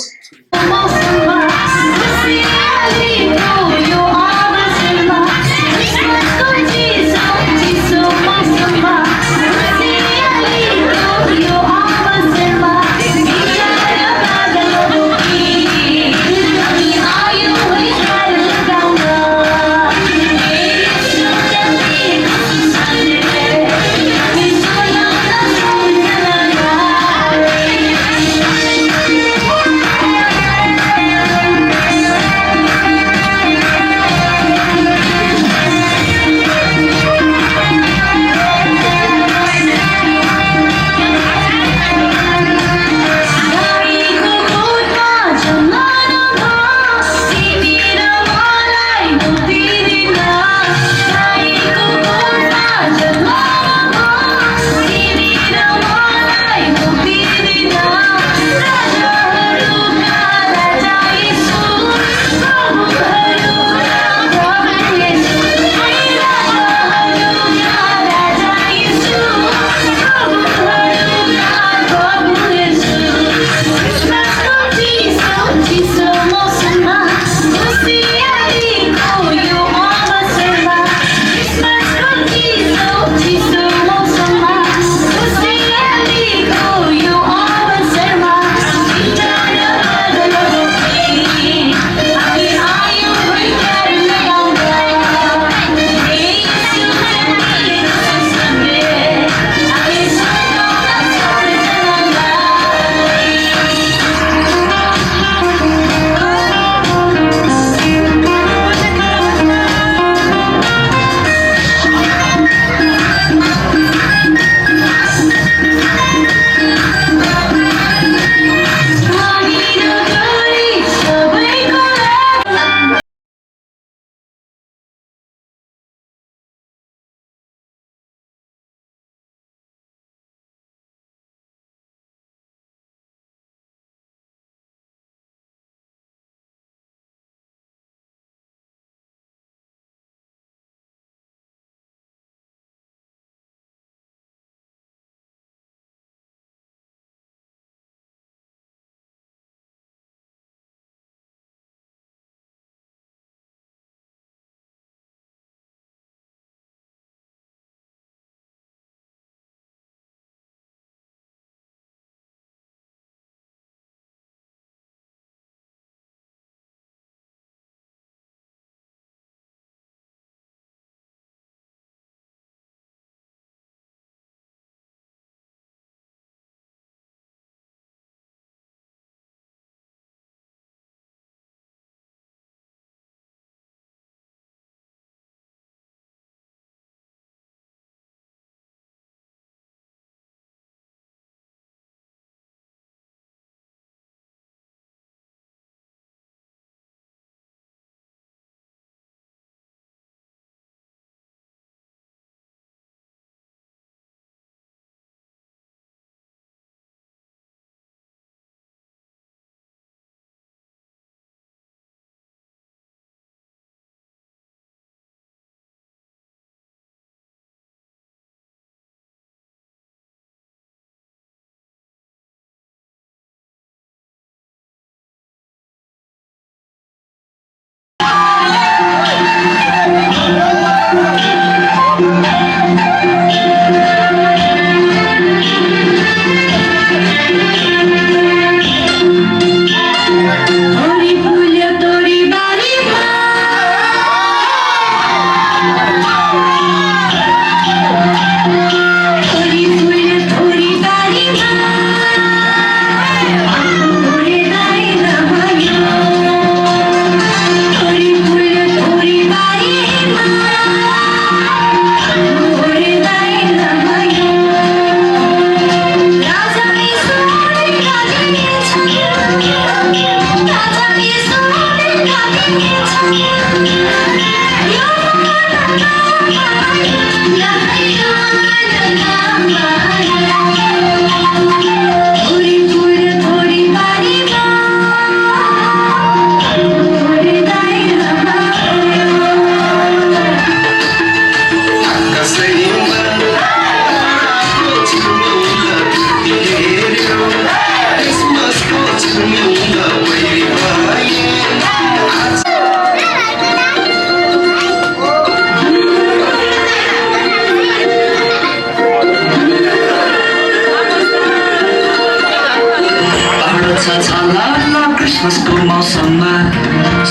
छाला क्रिसमसको मौसममा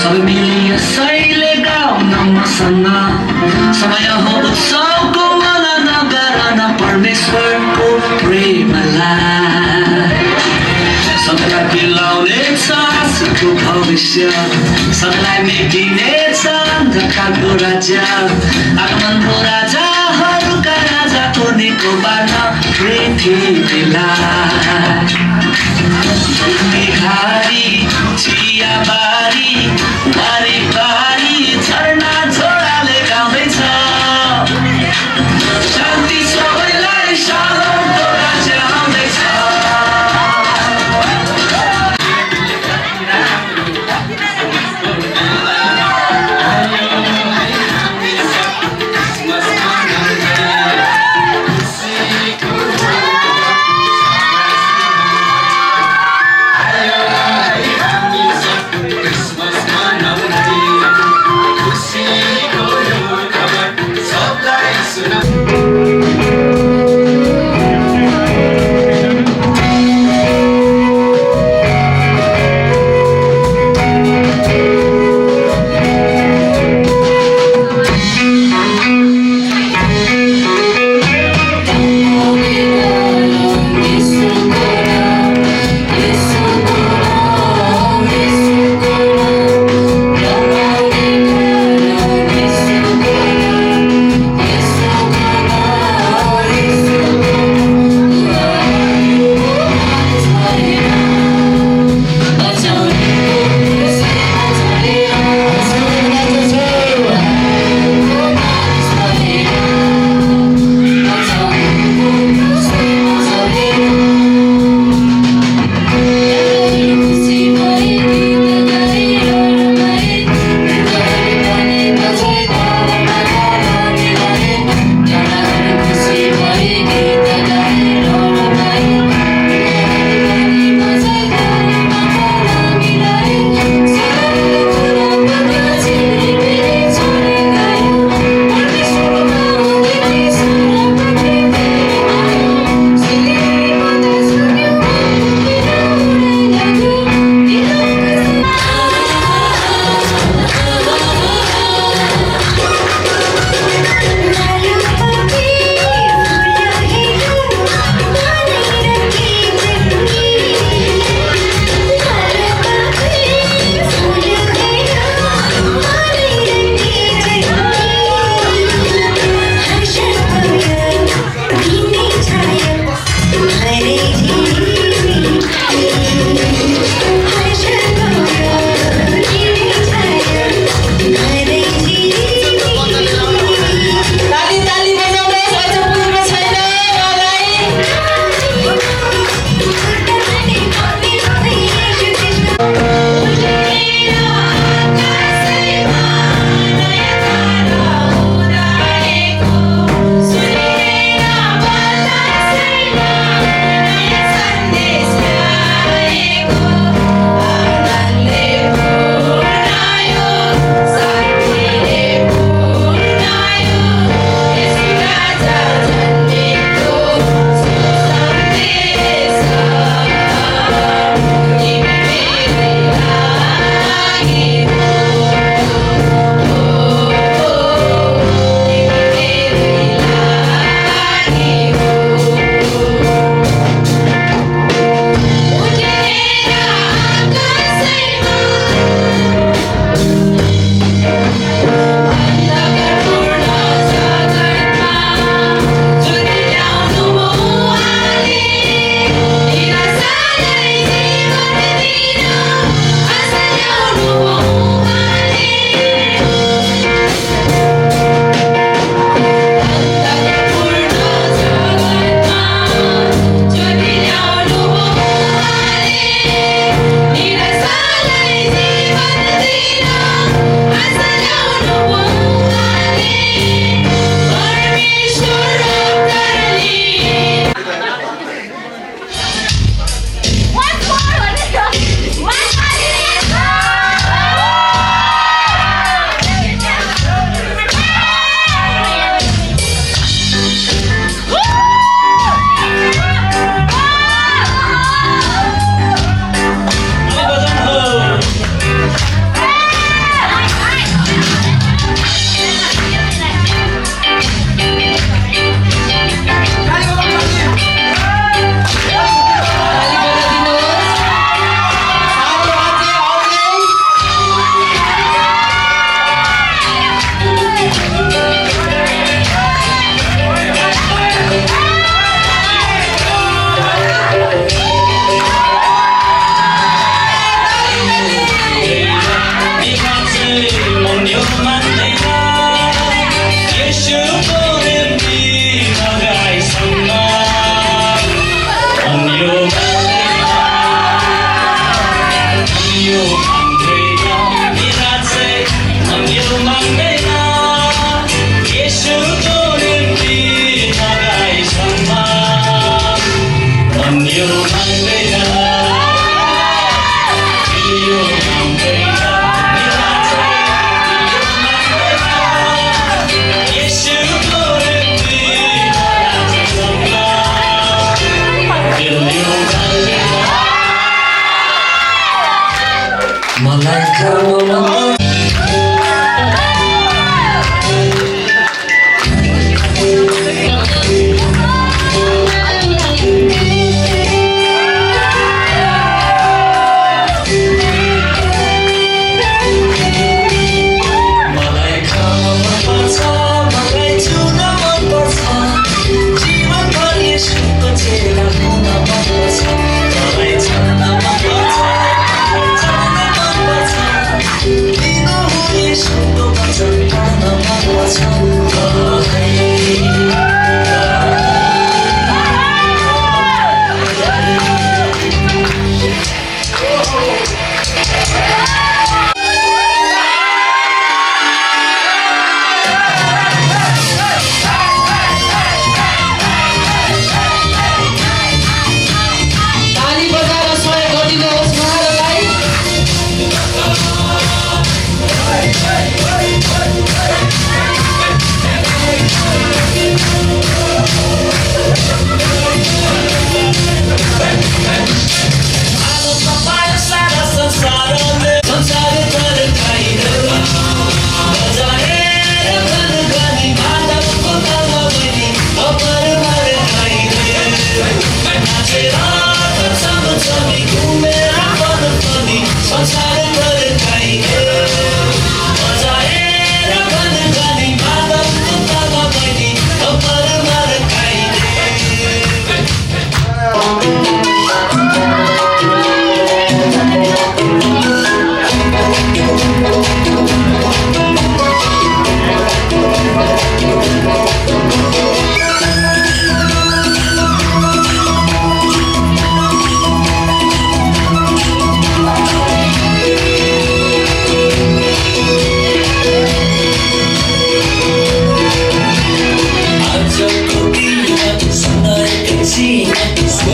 सबै मिली यसैले गाउन मसँग समय हो उत्सवको मना नगर न परमेश्वरको प्रेमलाई सबैलाई बिलाउनेछ आँसुको भविष्य सबैलाई मेटिनेछ अन्धकारको राज्य आगमनको राजाहरूका राजाको निको बार्न पृथ्वीलाई घारी चियाबारी वारिपारी झरना झोडाले गाउँदैछ शान्ति सबैलाई शालोमको राज्य आउँदैछ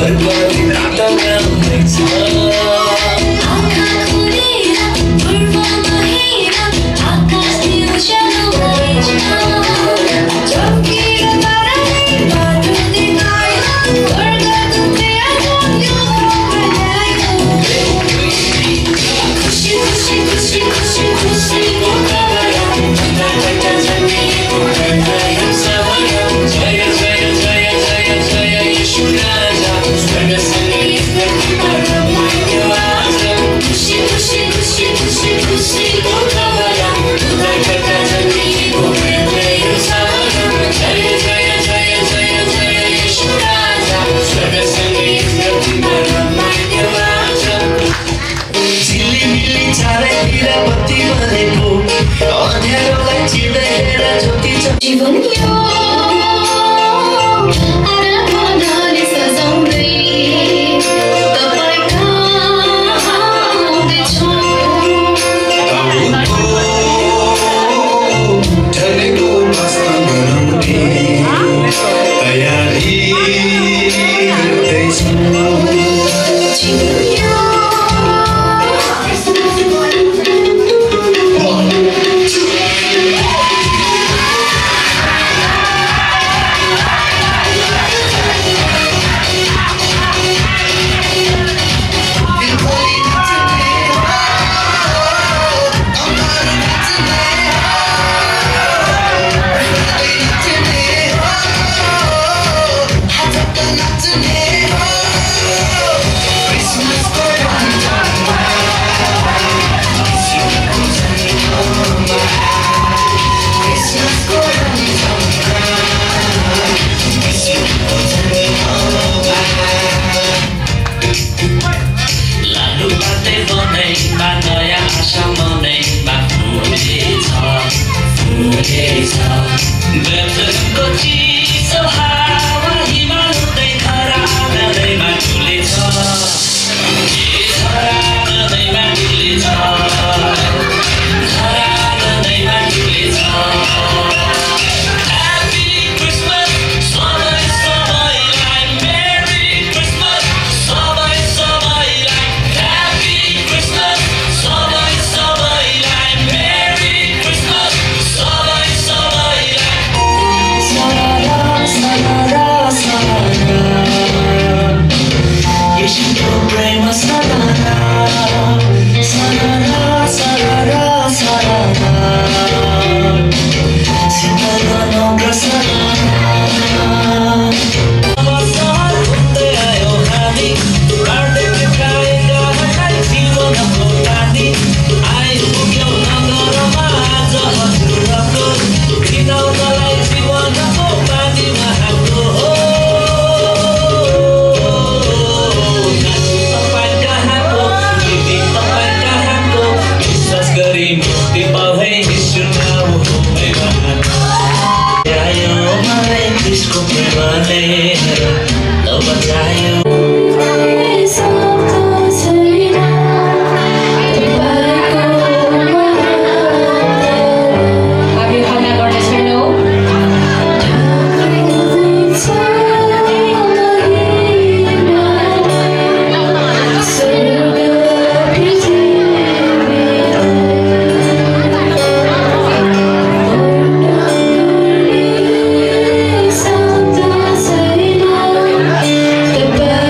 स्वर्गभित्र गाउँदैछ आँखा खोलेर पूर्वमा हेर आकाश उज्यालो भएछ चम्किलो ताराले बाटो देखायो स्वर्गको प्यारो यो बनायो खुसी खुसी खुसी खुसी खुसीको खबर उदारबाट जन्मिएको हृदय सबैको जय जय जय जय जय येशू राजा स्वर्गसँगै धरतीमा रमाइलो आज खुसी खुसी खुसी खुसी खुसीको खबर उदारबाट जन्मिएको हृदय सबैको जय जय जय जय जय येशू राजा स्वर्गसँगै धरतीमा रमाइलो आज झिलिमिली चारैतिर बत्ती बलेको अँध्यारोलाई चिर्दै हेर ज्योति छ जीवन यो आराधनाले सजाउँदै तपाईँ कहाँ आउँदैछौँ ढलेको वास्ता बनाउने तयारी गर्दैछौँ जीवन यो लालु पाते बनैमा नयाँ आशा मनैमा फुलेछ बेलको चिसो हावा हिमाल उड्दै धरा नदैमा डुलेछ धरा नदैमा डुलेछ धरा नदैमा डुलेछ Happy Christmas, सबै सबैलाई Merry Christmas, सबै सबैलाई Happy Christmas, सबै सबैलाई Merry Christmas, सबै सबैलाई सररा सररा सररा येशूको प्रेम सररा सररा सररा सररा शीतल अनुग्रह सररा सहर घुम्दै आयो हामी बाँड्दै गाएका हटाई जीवनको टाढी आइपुग्यौँ नगरमा आज हजुरको बिताउनलाई जीवनको पानीमा हाम्रो हो तपाईँ कहाँको दिदी तपाईँ कहाँको विश्वास गरी मुक्ति पाउँ यीशु नाम हो मेरो आयो मलाई क्रिस्टको प्रेमले ल बचायो The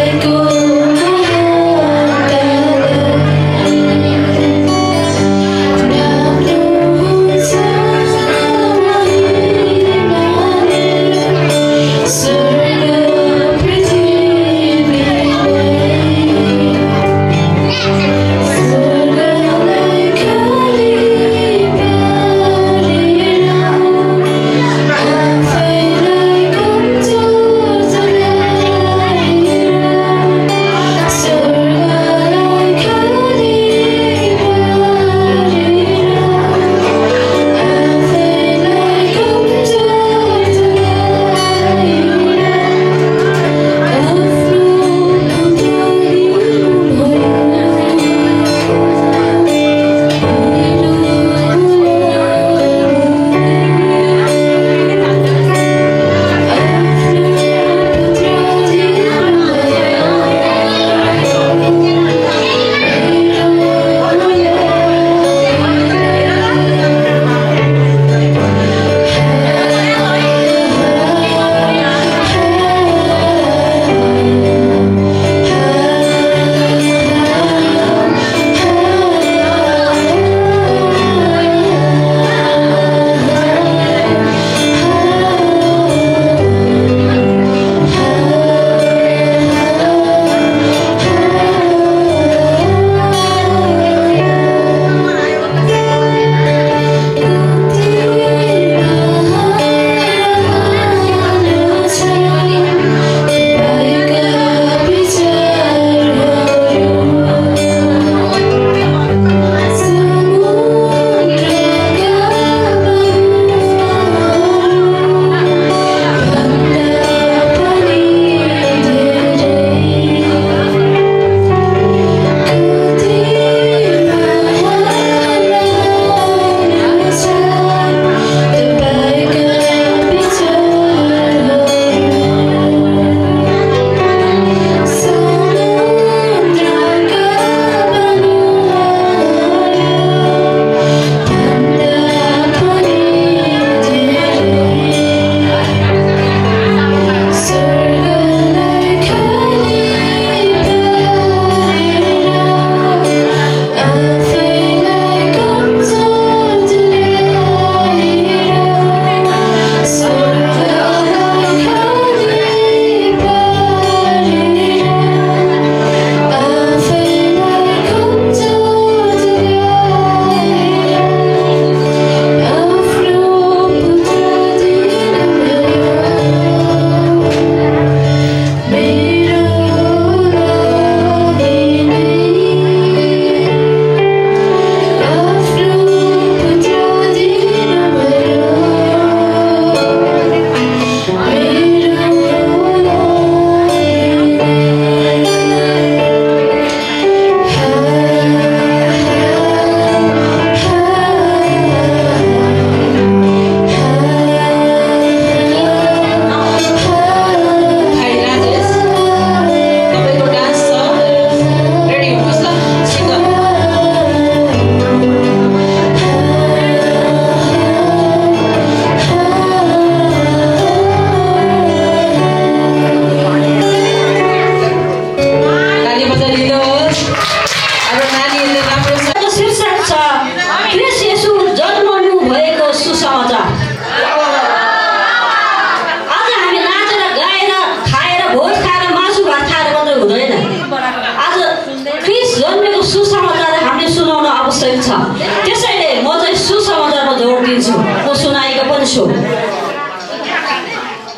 छु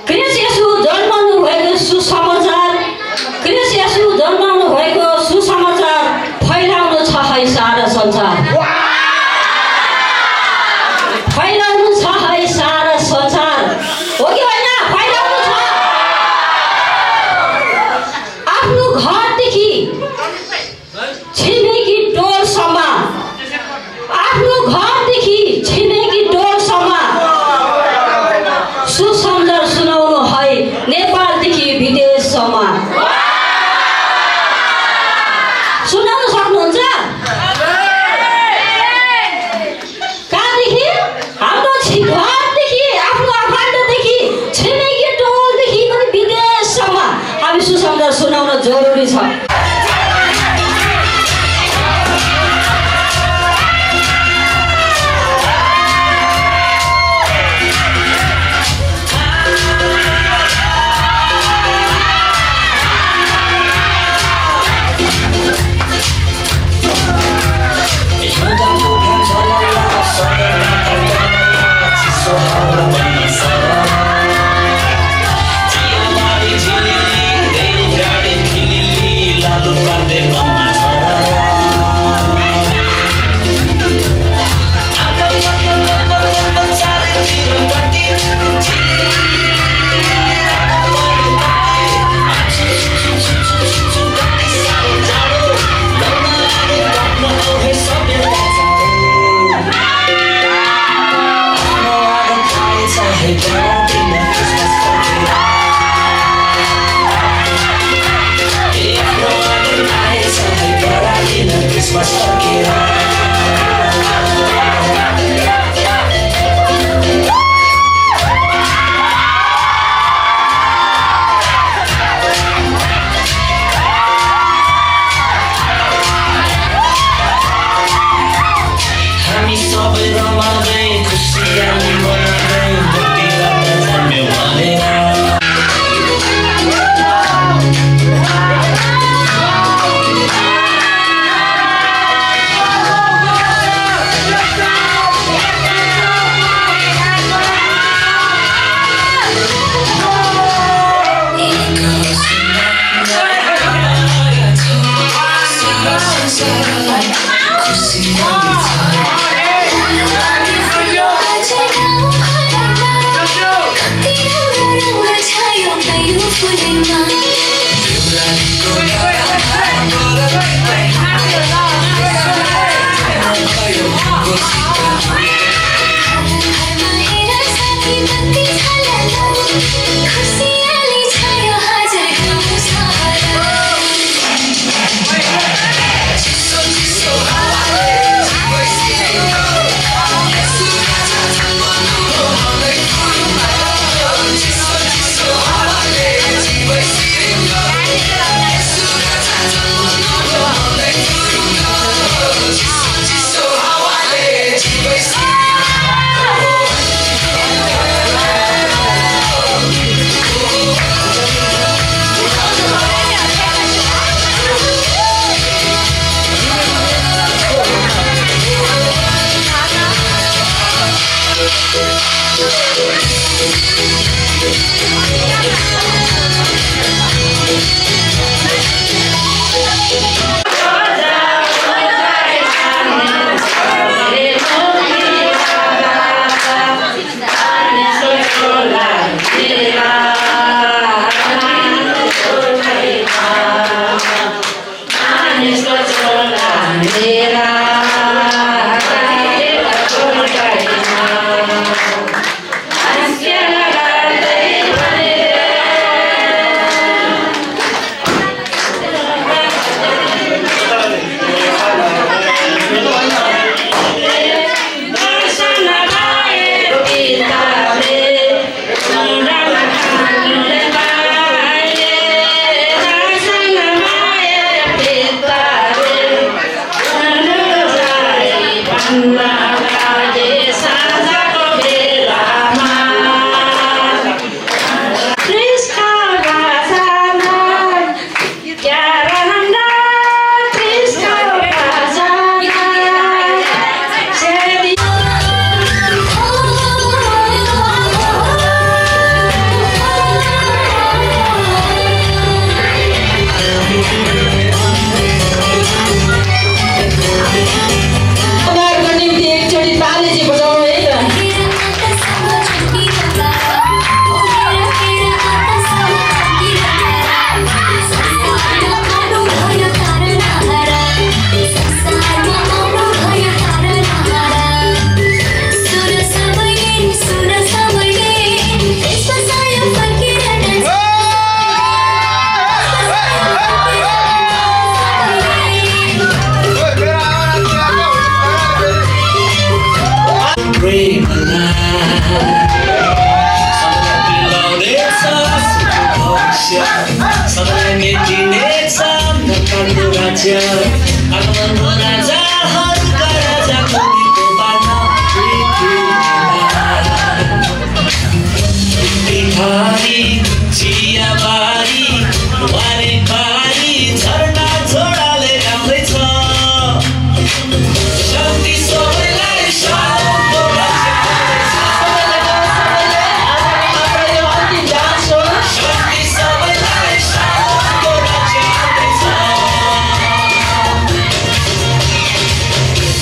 क्रिस्ट येशू जन्माउनु भएको सुसमाचार क्रिस्ट येशू जन्माउनु भएको सुसमाचार फैलाउनु छ है सारा संसार फैलाउनु छ है सारा संसार हो कि होइन फैलाउनु छ आफ्नो घरदेखि छिमेकी टोलसम्म आफ्नो घरदेखि छिमेकी टोलसम्म सुसमाचार सुनाउनु है नेपालदेखि विदेशसम्म सुनाउन सक्नुहुन्छ कहाँदेखि हाम्रो घरदेखि आफ्नो आफन्तदेखि छिमेकी टोलदेखि पनि विदेशसम्म हामी सुसमाचार सुनाउन जरुरी छ Wasted राज्य आगमन हो राजाहरूका राजा कोहीको बाटो भिखारी चियाबारी वारेबारी झरना झोडाले राम्रै छ शान्ति सबैलाई शान्तिको राज्य शान्ति सबैलाई शान्तिको राज्य आउँदैछ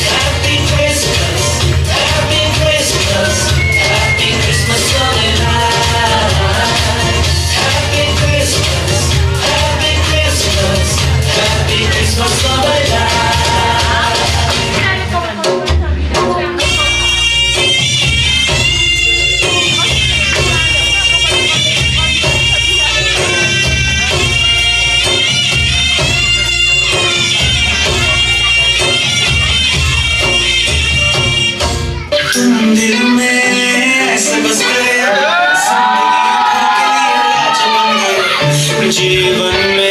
Happy Christmas, Happy Christmas, Happy Christmas सबैलाई Happy Christmas, Happy Christmas, Happy Christmas सबैलाई दिल में ऐसे बस गए जिंदगी भर के लिए राज बन गए जीवन में